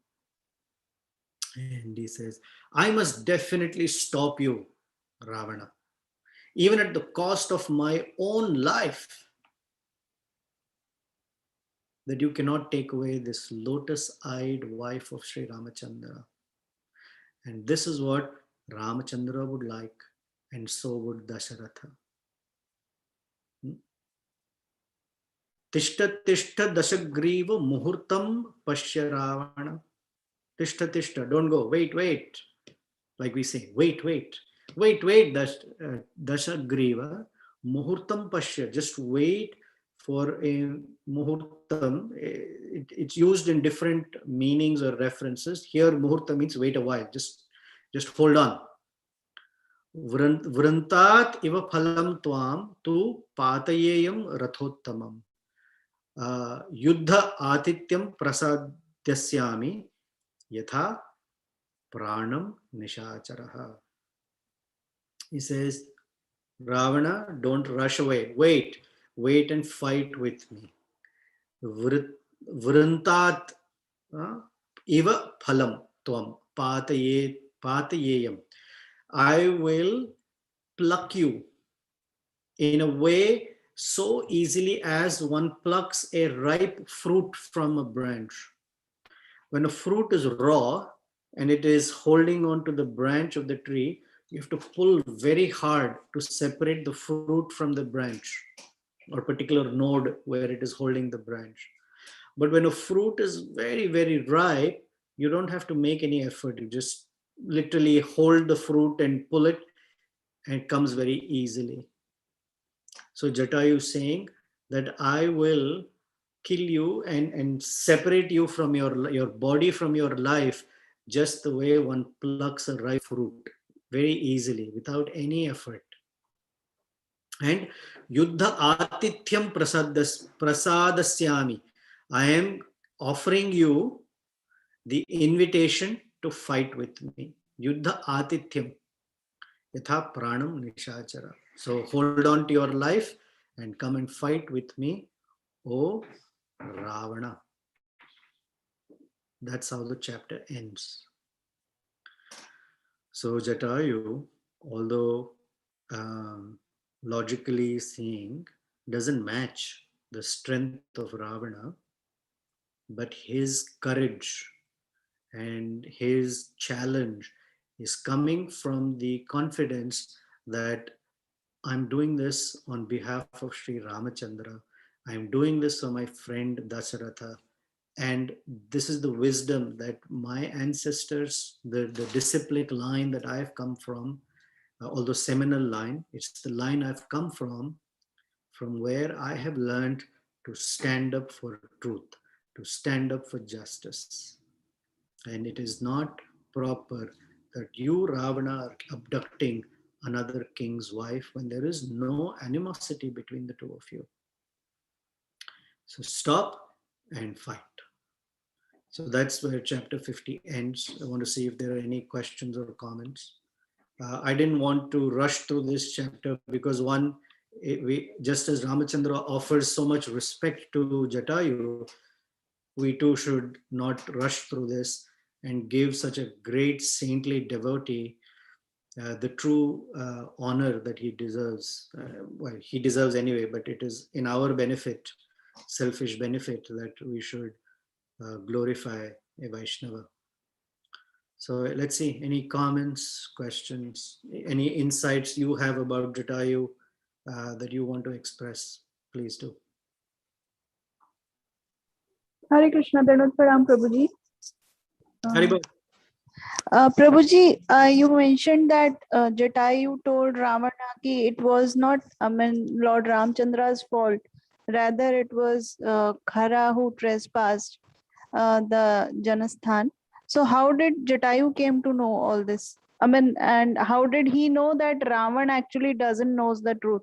A: And he says, I must definitely stop you, Ravana, even at the cost of my own life, that you cannot take away this lotus-eyed wife of Sri Ramachandra. And this is what Ramachandra would like, and so would Dasharatha. Tishta tishta dashagriva muhurtam pashya Ravana. Tishta tishta, don't go, wait. Like we say, wait, Dashagriva, Muhurtam Pashya, just wait for a Muhurtam. It's used in different meanings or references. Here, Muhurta means wait a while, just hold on. Vrantat iva phalam tvam tu patayeyam rathottamam. Yuddha atityam prasadyasyami yatha pranam nishacharaha. He says, Ravana, don't rush away. Wait and fight with me. Vrintat iva phalam tvam patayeyam. I will pluck you in a way so easily as one plucks a ripe fruit from a branch. When a fruit is raw and it is holding on to the branch of the tree, you have to pull very hard to separate the fruit from the branch or particular node where it is holding the branch. But when a fruit is very, very ripe, you don't have to make any effort. You just literally hold the fruit and pull it, and it comes very easily. So Jatayu is saying that I will kill you and separate you from your body from your life just the way one plucks a ripe fruit very easily without any effort. And Yuddha Atithyam Prasadasyami. I am offering you the invitation to fight with me. Yuddha Atithyam Yatha Pranam Nishachara. So hold on to your life and come and fight with me, O Ravana. That's how the chapter ends. So Jatayu, although logically seeing, doesn't match the strength of Ravana, but his courage and his challenge is coming from the confidence that I'm doing this on behalf of Sri Ramachandra. I'm doing this for my friend Dasaratha. And this is the wisdom that my ancestors, the disciplic line that I've come from, although seminal line, it's the line I've come from where I have learned to stand up for truth, to stand up for justice. And it is not proper that you, Ravana, are abducting another king's wife when there is no animosity between the two of you. So stop and fight. So that's where chapter 50 ends. I want to see if there are any questions or comments. I didn't want to rush through this chapter because one, just as Ramachandra offers so much respect to Jatayu, we too should not rush through this and give such a great saintly devotee the true honor that he deserves. Well, he deserves anyway, but it is in our benefit, selfish benefit, that we should glorify a Vaishnava. So let's see, any comments, questions, any insights you have about Jatayu that you want to express, please do.
B: Hare Krishna, Danut Param Prabhuji.
A: Haribol.
B: Prabhuji, you mentioned that Jatayu told Ravana ki it was not, Lord Ramchandra's fault. Rather, it was Khara who trespassed the Janasthan. So, how did Jatayu came to know all this? And how did he know that Ravan actually doesn't knows the truth?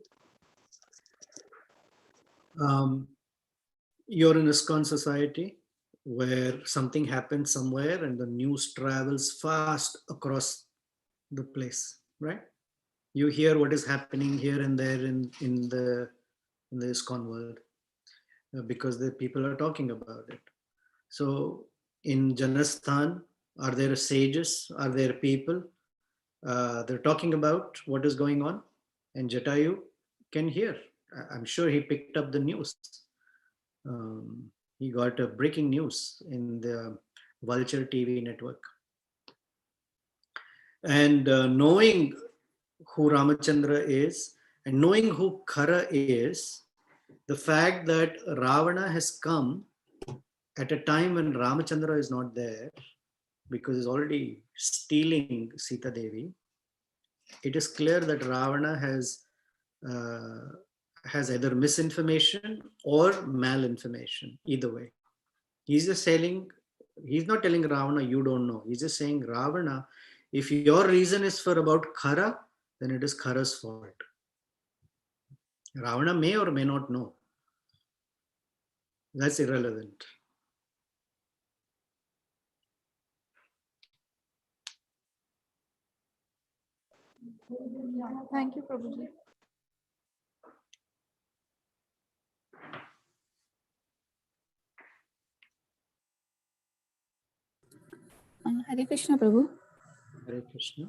A: You're in a ISKCON society where something happens somewhere and the news travels fast across the place, right? You hear what is happening here and there in the ISKCON world because the people are talking about it. So in Janasthan, are there sages? Are there people? They're talking about what is going on, and Jatayu can hear. I'm sure he picked up the news. He got a breaking news in the Vulture TV network. And knowing who Ramachandra is and knowing who Khara is, the fact that Ravana has come at a time when Ramachandra is not there because he's already stealing Sita Devi, it is clear that Ravana has either misinformation or malinformation, either way. He's just telling, he's not telling Ravana, you don't know. He's just saying, Ravana, if your reason is for about Khara, then it is Khara's fault. Ravana may or may not know. That's irrelevant.
B: Thank you, Prabhuji.
C: Hare Krishna, Prabhu.
A: Hare Krishna.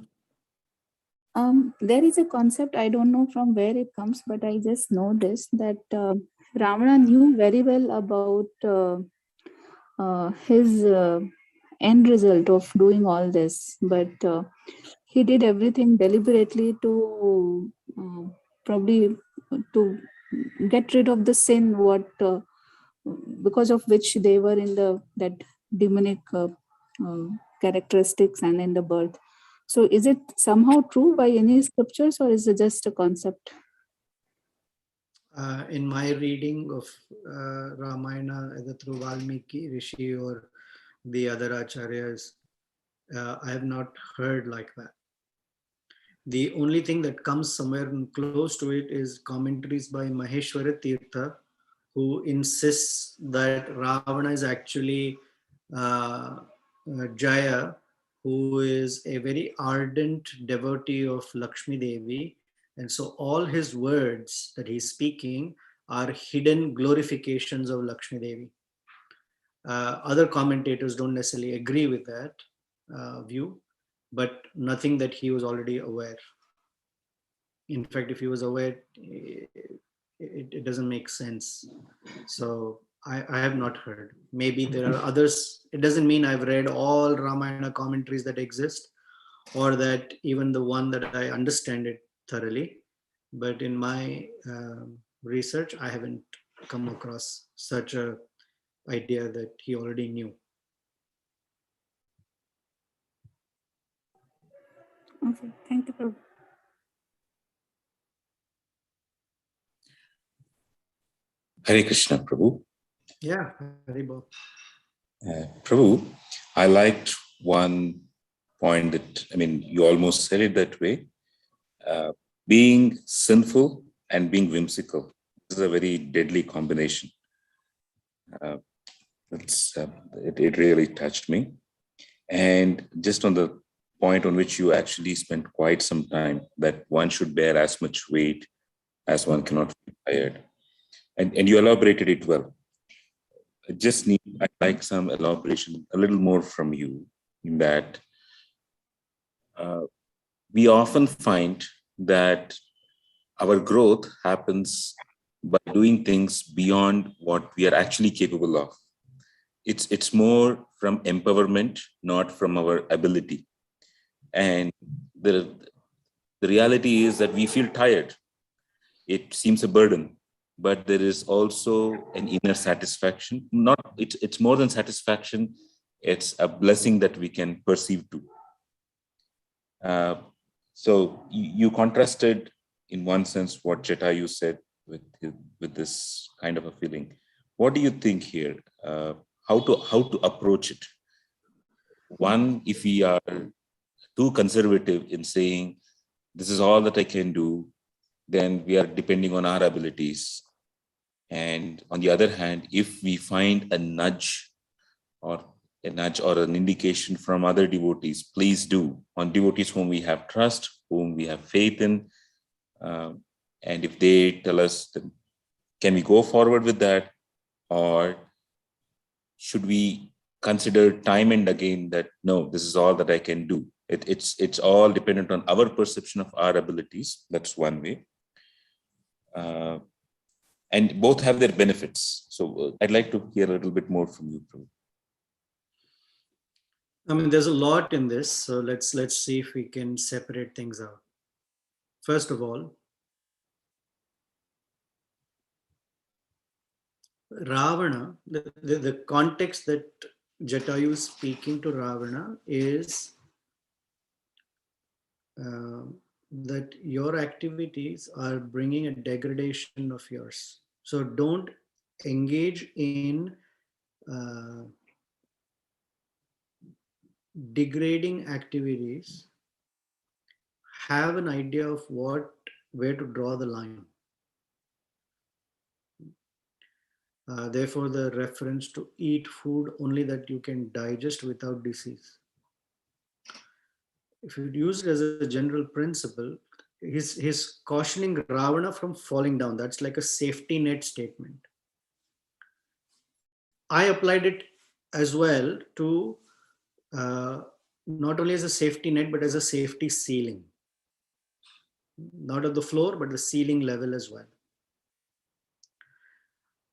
C: There is a concept, I don't know from where it comes, but I just know this, that Ravana knew very well about his end result of doing all this, but he did everything deliberately to probably to get rid of the sin, what because of which they were in that demonic characteristics and in the birth. So is it somehow true by any scriptures, or is it just a concept?
A: In my reading of Ramayana, either through Valmiki, Rishi, or the other acharyas, I have not heard like that. The only thing that comes somewhere close to it is commentaries by Maheshwara Tirtha, who insists that Ravana is actually Jaya, who is a very ardent devotee of Lakshmi Devi. And so all his words that he's speaking are hidden glorifications of Lakshmi Devi. Other commentators don't necessarily agree with that view, but nothing that he was already aware. In fact, if he was aware, it doesn't make sense. So I have not heard. Maybe there are others. It doesn't mean I've read all Ramayana commentaries that exist, or that even the one that I understand it thoroughly. But in my research, I haven't come across such a idea that he already knew.
C: Okay, thank you, Prabhu.
D: Hare Krishna, Prabhu.
A: Yeah, Haribol.
D: Prabhu, I liked one point that, I mean, you almost said it that way. Being sinful and being whimsical. This is a very deadly combination. It really touched me. And just on the point on which you actually spent quite some time, that one should bear as much weight as one cannot feel tired. And you elaborated it well. I'd like some elaboration, a little more from you, in that we often find that our growth happens by doing things beyond what we are actually capable of. It's more from empowerment, not from our ability. And the reality is that we feel tired. It seems a burden, but there is also an inner satisfaction. It's more than satisfaction. It's a blessing that we can perceive too. So you contrasted, in one sense, what Jatayu said with this kind of a feeling. What do you think here? How to approach it? One, if we are too conservative in saying this is all that I can do, then we are depending on our abilities. And on the other hand, if we find a nudge or an indication from other devotees, please do, on devotees whom we have trust, whom we have faith in. And if they tell us, can we go forward with that? Or should we consider time and again that, no, this is all that I can do? It's all dependent on our perception of our abilities. That's one way. And both have their benefits. So I'd like to hear a little bit more from you, Prabhu.
A: I mean, there's a lot in this, so let's see if we can separate things out. First of all, Ravana, the context that Jatayu is speaking to Ravana is that your activities are bringing a degradation of yours. So don't engage in degrading activities. Have an idea of where to draw the line. Therefore, the reference to eat food only that you can digest without disease. If you use it as a general principle, he's cautioning Ravana from falling down. That's like a safety net statement. I applied it as well to not only as a safety net, but as a safety ceiling. Not at the floor, but the ceiling level as well.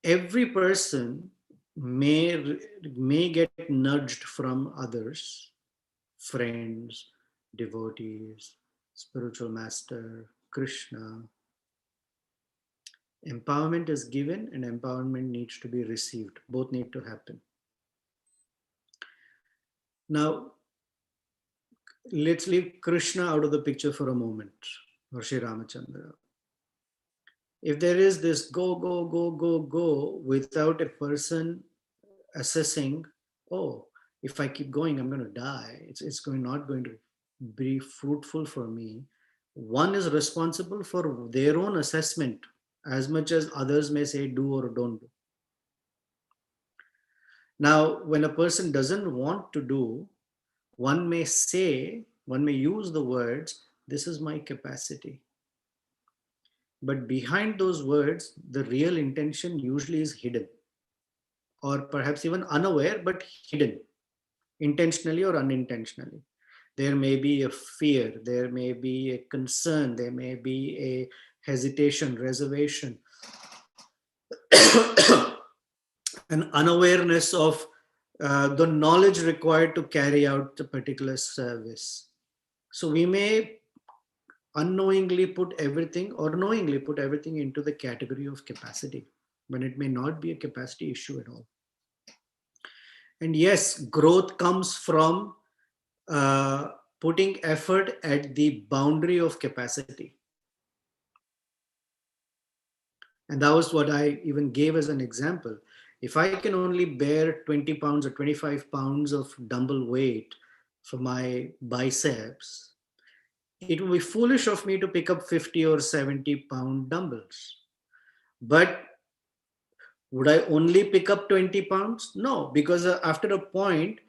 A: Every person may get nudged from others, friends, devotees, spiritual master, Krishna. Empowerment is given and empowerment needs to be received. Both need to happen. Now, let's leave Krishna out of the picture for a moment, or Sri Ramachandra. If there is this go without a person assessing, oh, if I keep going, I'm going to die. It's not going to be fruitful for me. One is responsible for their own assessment as much as others may say do or don't do. Now, when a person doesn't want to do, one may say, one may use the words, this is my capacity. But behind those words, the real intention usually is hidden, or perhaps even unaware, but hidden, intentionally or unintentionally. There may be a fear, there may be a concern, there may be a hesitation, reservation, an unawareness of the knowledge required to carry out the particular service. So we may unknowingly put everything or knowingly put everything into the category of capacity, when it may not be a capacity issue at all. And yes, growth comes from uh, putting effort at the boundary of capacity. And that was what I even gave as an example. If I can only bear 20 pounds or 25 pounds of dumbbell weight for my biceps, it would be foolish of me to pick up 50 or 70-pound dumbbells. But would I only pick up 20 pounds? No, because after a point,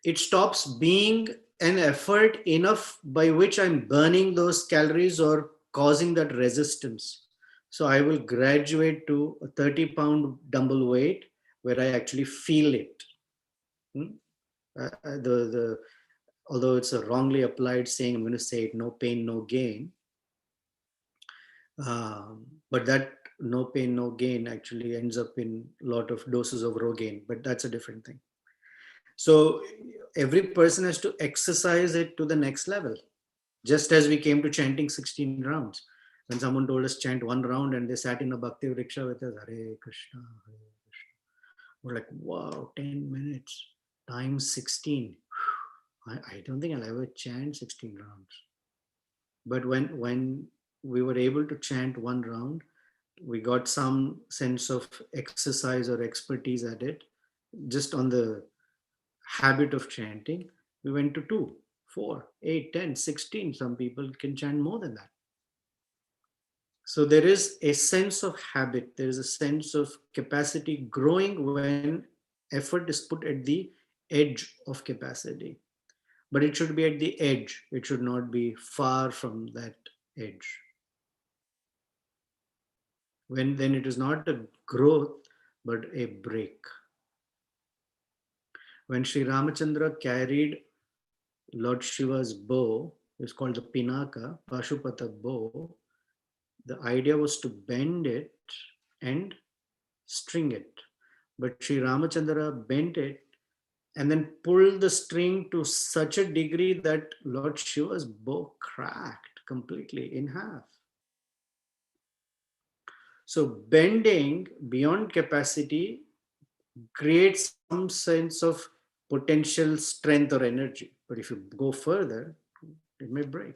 A: it stops being an effort enough by which I'm burning those calories or causing that resistance. So I will graduate to a 30-pound dumbbell weight where I actually feel it. The although it's a wrongly applied saying, I'm going to say it: no pain, no gain. But that no pain, no gain actually ends up in a lot of doses of Rogaine. But that's a different thing. So every person has to exercise it to the next level. Just as we came to chanting 16 rounds. When someone told us chant one round and they sat in a Bhakti Vriksha with us, Hare Krishna, Hare Krishna. We're like, wow, 10 minutes times 16. I don't think I'll ever chant 16 rounds. But when we were able to chant one round, we got some sense of exercise or expertise at it, just on the habit of chanting. We went to 2, 4, 8, 10, 16. Some people can chant more than that. So there is a sense of habit, there is a sense of capacity growing when effort is put at the edge of capacity. But it should be at the edge, it should not be far from that edge. Then it is not a growth, but a break. When Sri Ramachandra carried Lord Shiva's bow, it's called the Pinaka, Pashupata bow, the idea was to bend it and string it. But Sri Ramachandra bent it and then pulled the string to such a degree that Lord Shiva's bow cracked completely in half. So bending beyond capacity creates some sense of potential strength or energy. But if you go further, it may break.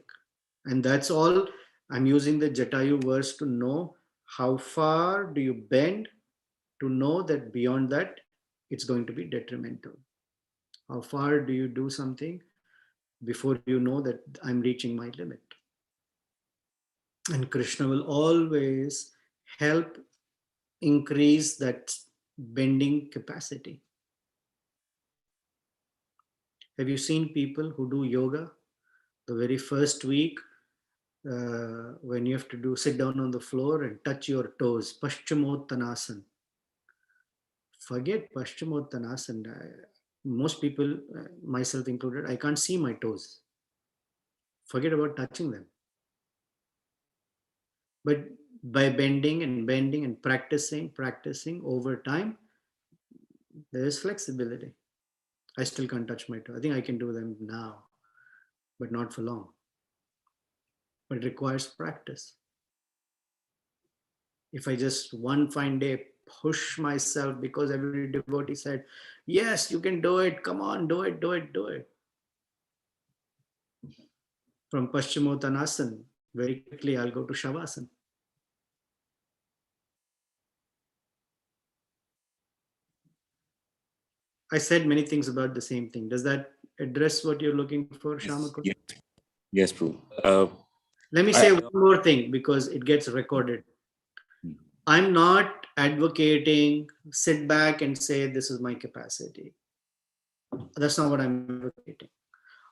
A: And that's all. I'm using the Jatayu verse to know how far do you bend, to know that beyond that, it's going to be detrimental. How far do you do something before you know that I'm reaching my limit? And Krishna will always help increase that bending capacity. Have you seen people who do yoga? The very first week, when you have to sit down on the floor and touch your toes, Paschimottanasana. Forget Paschimottanasana. Most people, myself included, I can't see my toes. Forget about touching them. But by bending and practicing over time, there is flexibility. I still can't touch my toe. I think I can do them now, but not for long. But it requires practice. If I just one fine day push myself because every devotee said, yes, you can do it, come on, do it. From Paschimottanasana, very quickly I'll go to Shavasana. I said many things about the same thing. Does that address what you're looking for, Shamakul?
D: Yes, Prabhu.
A: Let me say one more thing because it gets recorded. I'm not advocating sit back and say this is my capacity. That's not what I'm advocating.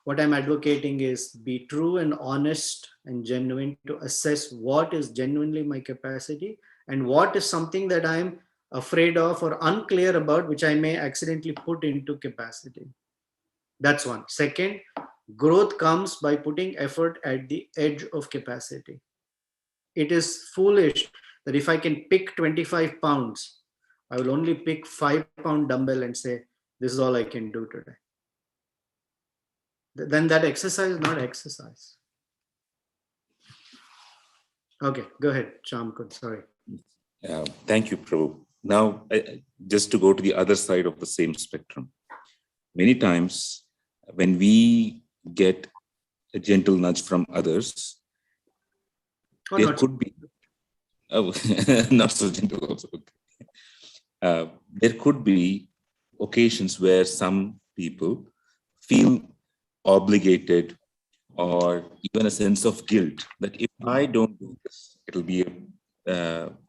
A: What I'm advocating is be true and honest and genuine to assess what is genuinely my capacity and what is something that I'm afraid of or unclear about, which I may accidentally put into capacity. That's one. Second, growth comes by putting effort at the edge of capacity. It is foolish that if I can pick 25 pounds, I will only pick 5-pound dumbbell and say, this is all I can do today. Then that exercise is not exercise. Okay, go ahead, Shamkud. Sorry.
D: Thank you, Prabhu. Now, just to go to the other side of the same spectrum, many times when we get a gentle nudge from others,
A: Or
D: there
A: not.
D: could be, oh, not so gentle also. There could be occasions where some people feel obligated or even a sense of guilt that if I don't do this, it'll be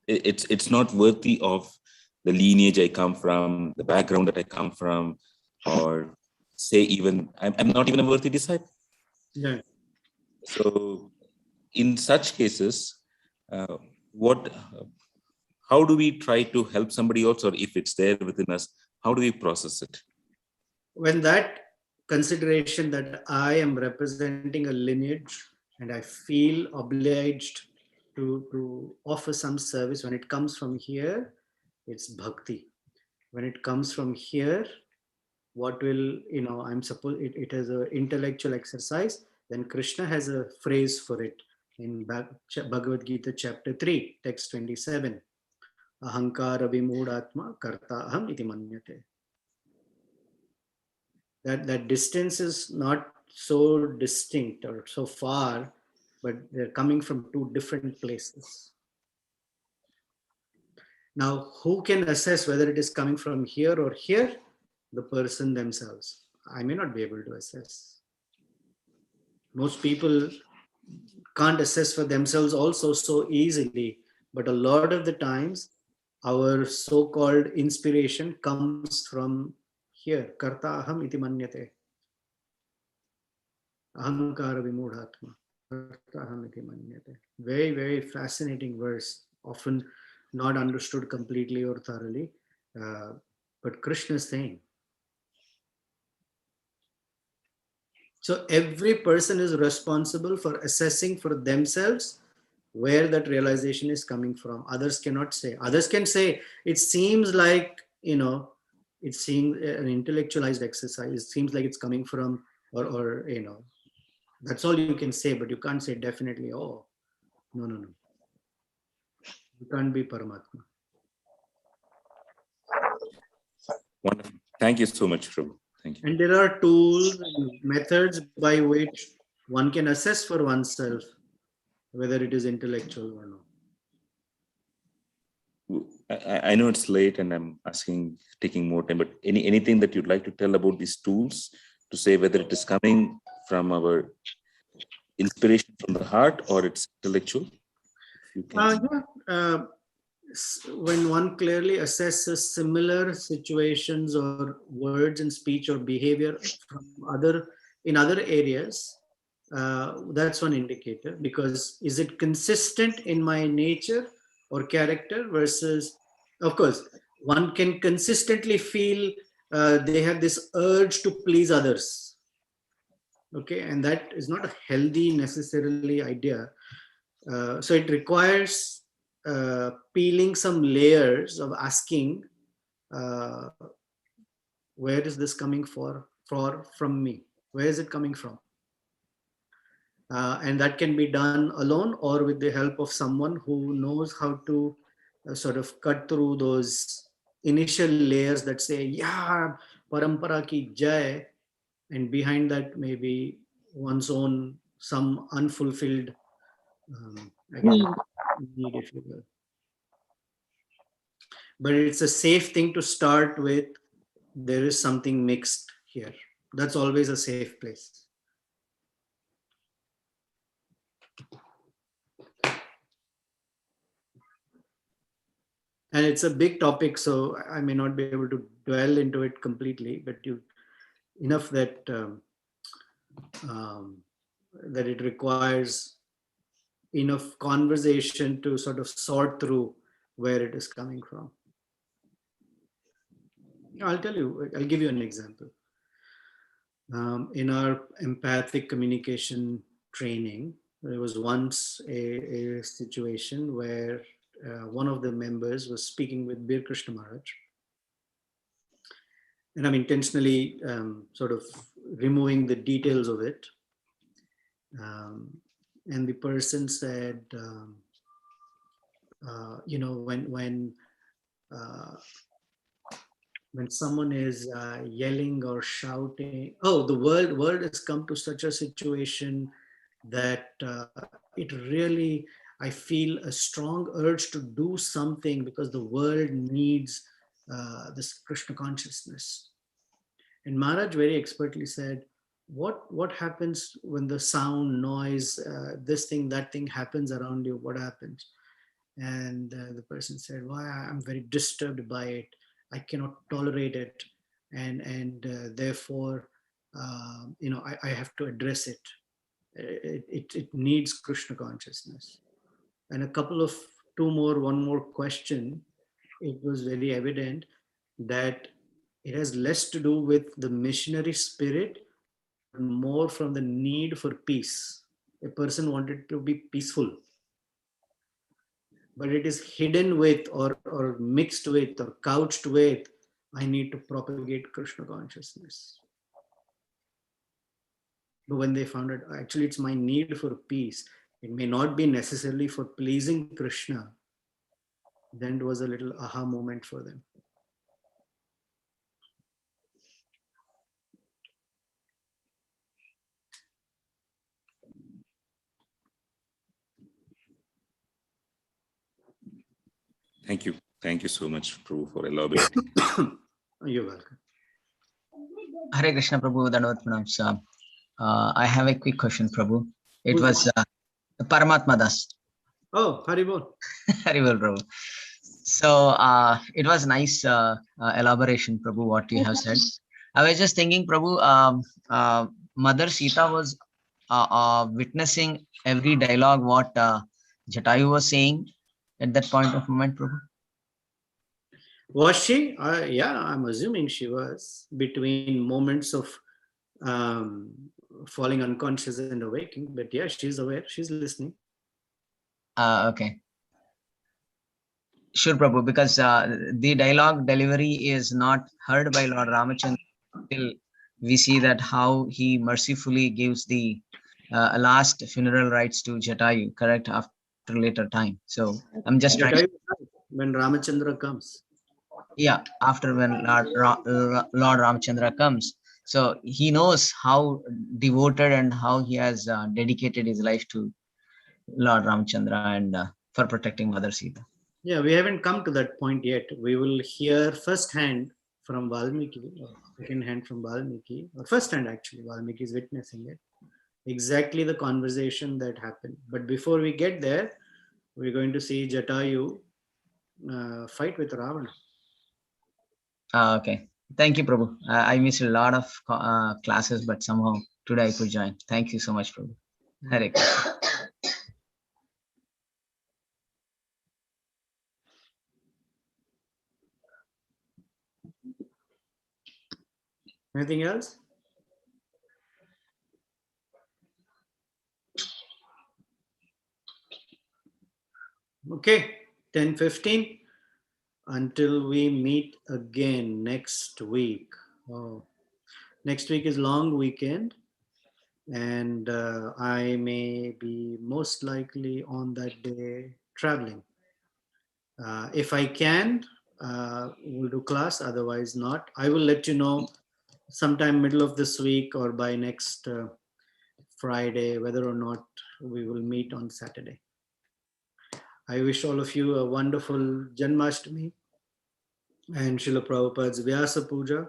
D: it's not worthy of the lineage I come from, the background that I come from, or say even I'm not even a worthy disciple.
A: Yeah.
D: So in such cases, uh, what how do we try to help somebody else, or if it's there within us, how do we process it?
A: When that consideration that I am representing a lineage and I feel obliged to offer some service, when it comes from here, it's bhakti. When it comes from here, what will, I'm supposed, it has an intellectual exercise, then Krishna has a phrase for it in Bhagavad Gita chapter 3, text 27. Ahankara vimoodatma karta aham iti manyate. That distance is not so distinct or so far, but they're coming from two different places. Now, who can assess whether it is coming from here or here? The person themselves. I may not be able to assess. Most people can't assess for themselves also so easily, but a lot of the times our so-called inspiration comes from here. Karta aham iti manyate. Ahankara vimudhatma. Karta aham iti manyate. Very, very fascinating verse, often not understood completely or thoroughly. But Krishna is saying, so every person is responsible for assessing for themselves where that realization is coming from. Others cannot say. Others can say, it seems like, it seems an intellectualized exercise. It seems like it's coming from, or that's all you can say, but you can't say definitely, oh, no. You can't be Paramatma.
D: Wonderful. Thank you so much, Prabhu. Thank you.
A: And there are tools and methods by which one can assess for oneself whether it is intellectual or not.
D: I know it's late and I'm taking more time, but anything that you'd like to tell about these tools to say whether it is coming from our inspiration from the heart or it's intellectual?
A: When one clearly assesses similar situations or words and speech or behavior from in other areas, that's one indicator, because is it consistent in my nature or character versus, of course, one can consistently feel they have this urge to please others. Okay, and that is not a healthy necessarily idea. So it requires peeling some layers of asking, uh, where is this coming from me? Where is it coming from? And that can be done alone or with the help of someone who knows how to sort of cut through those initial layers that say, yeah, parampara ki jai, and behind that maybe one's own some unfulfilled again need, if you will. But it's a safe thing to start with. There is something mixed here. That's always a safe place. And it's a big topic, so I may not be able to dwell into it completely, but you enough um, that it requires enough conversation to sort of sort through where it is coming from. I'll give you an example. In our empathic communication training, there was once a situation where one of the members was speaking with Bir Krishna Maharaj. And I'm intentionally sort of removing the details of it. And the person said, uh, when someone is yelling or shouting, oh, the world has come to such a situation that it really, I feel a strong urge to do something because the world needs this Krishna consciousness. And Maharaj very expertly said, what happens when the sound, noise, this thing, that thing happens around you? What happens? And the person said, "Why, I'm very disturbed by it. I cannot tolerate it, and therefore, I have to address it. It needs Krishna consciousness." And a couple of one more question, it was very evident that it has less to do with the missionary spirit, more from the need for peace. A person wanted to be peaceful, but it is hidden with or mixed with or couched with, I need to propagate Krishna consciousness. But when they found out, actually, it's my need for peace, it may not be necessarily for pleasing Krishna, then it was a little aha moment for them.
D: Thank you. Thank you so much, Prabhu, for elaborating.
A: You're welcome.
E: Hare Krishna, Prabhu. Dandavat pranam. I have a quick question, Prabhu. It was Paramatma Das.
A: Oh, Haribol.
E: Haribol, Prabhu. So it was nice elaboration, Prabhu, what you have said. I was just thinking, Prabhu, Mother Sita was witnessing every dialogue what Jatayu was saying at that point of moment, Prabhu.
A: Was she? Yeah, I'm assuming she was, between moments of falling unconscious and awaking. But yeah, she's aware, she's listening.
E: Okay. Sure, Prabhu, because the dialogue delivery is not heard by Lord Ramachandra till we see that how he mercifully gives the last funeral rites to Jatayu, correct, after later time. So I'm just trying.
A: When Ramachandra comes.
E: Yeah, after when Lord Ramachandra comes. So he knows how devoted and how he has dedicated his life to Lord Ramachandra and for protecting Mother Sita.
A: Yeah, we haven't come to that point yet. We will hear first hand from Valmiki, or second hand from Valmiki, or first hand actually, Valmiki is witnessing it. Exactly the conversation that happened. But before we get there, we're going to see Jatayu fight with Ravana.
E: Okay. Thank you, Prabhu. I missed a lot of classes, but somehow today I could join. Thank you so much, Prabhu. Hare Krishna.
A: Anything else? Okay, 10:15 until we meet again next week. Oh, next week is long weekend, and I may be most likely on that day traveling. If I can, we'll do class, otherwise not. I will let you know sometime middle of this week or by next Friday whether or not we will meet on Saturday. I wish all of you a wonderful Janmashtami and Srila Prabhupada's Vyasa Puja.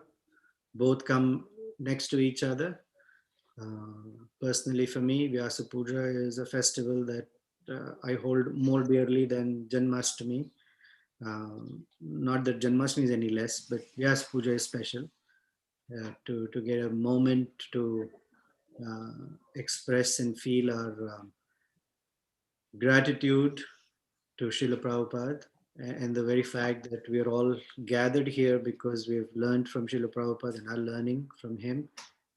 A: Both come next to each other. Personally, for me, Vyasa Puja is a festival that I hold more dearly than Janmashtami. Not that Janmashtami is any less, but yes, puja is special. To get a moment to express and feel our gratitude to Srila Prabhupada, and the very fact that we are all gathered here because we have learned from Srila Prabhupada and are learning from him.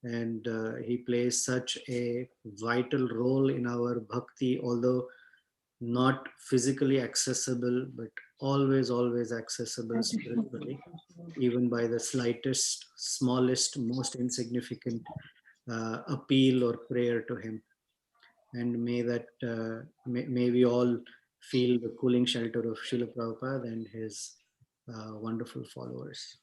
A: And he plays such a vital role in our bhakti, although not physically accessible, but always, always accessible spiritually, even by the slightest, smallest, most insignificant appeal or prayer to him. And may that may we all feel the cooling shelter of Srila Prabhupada and his wonderful followers.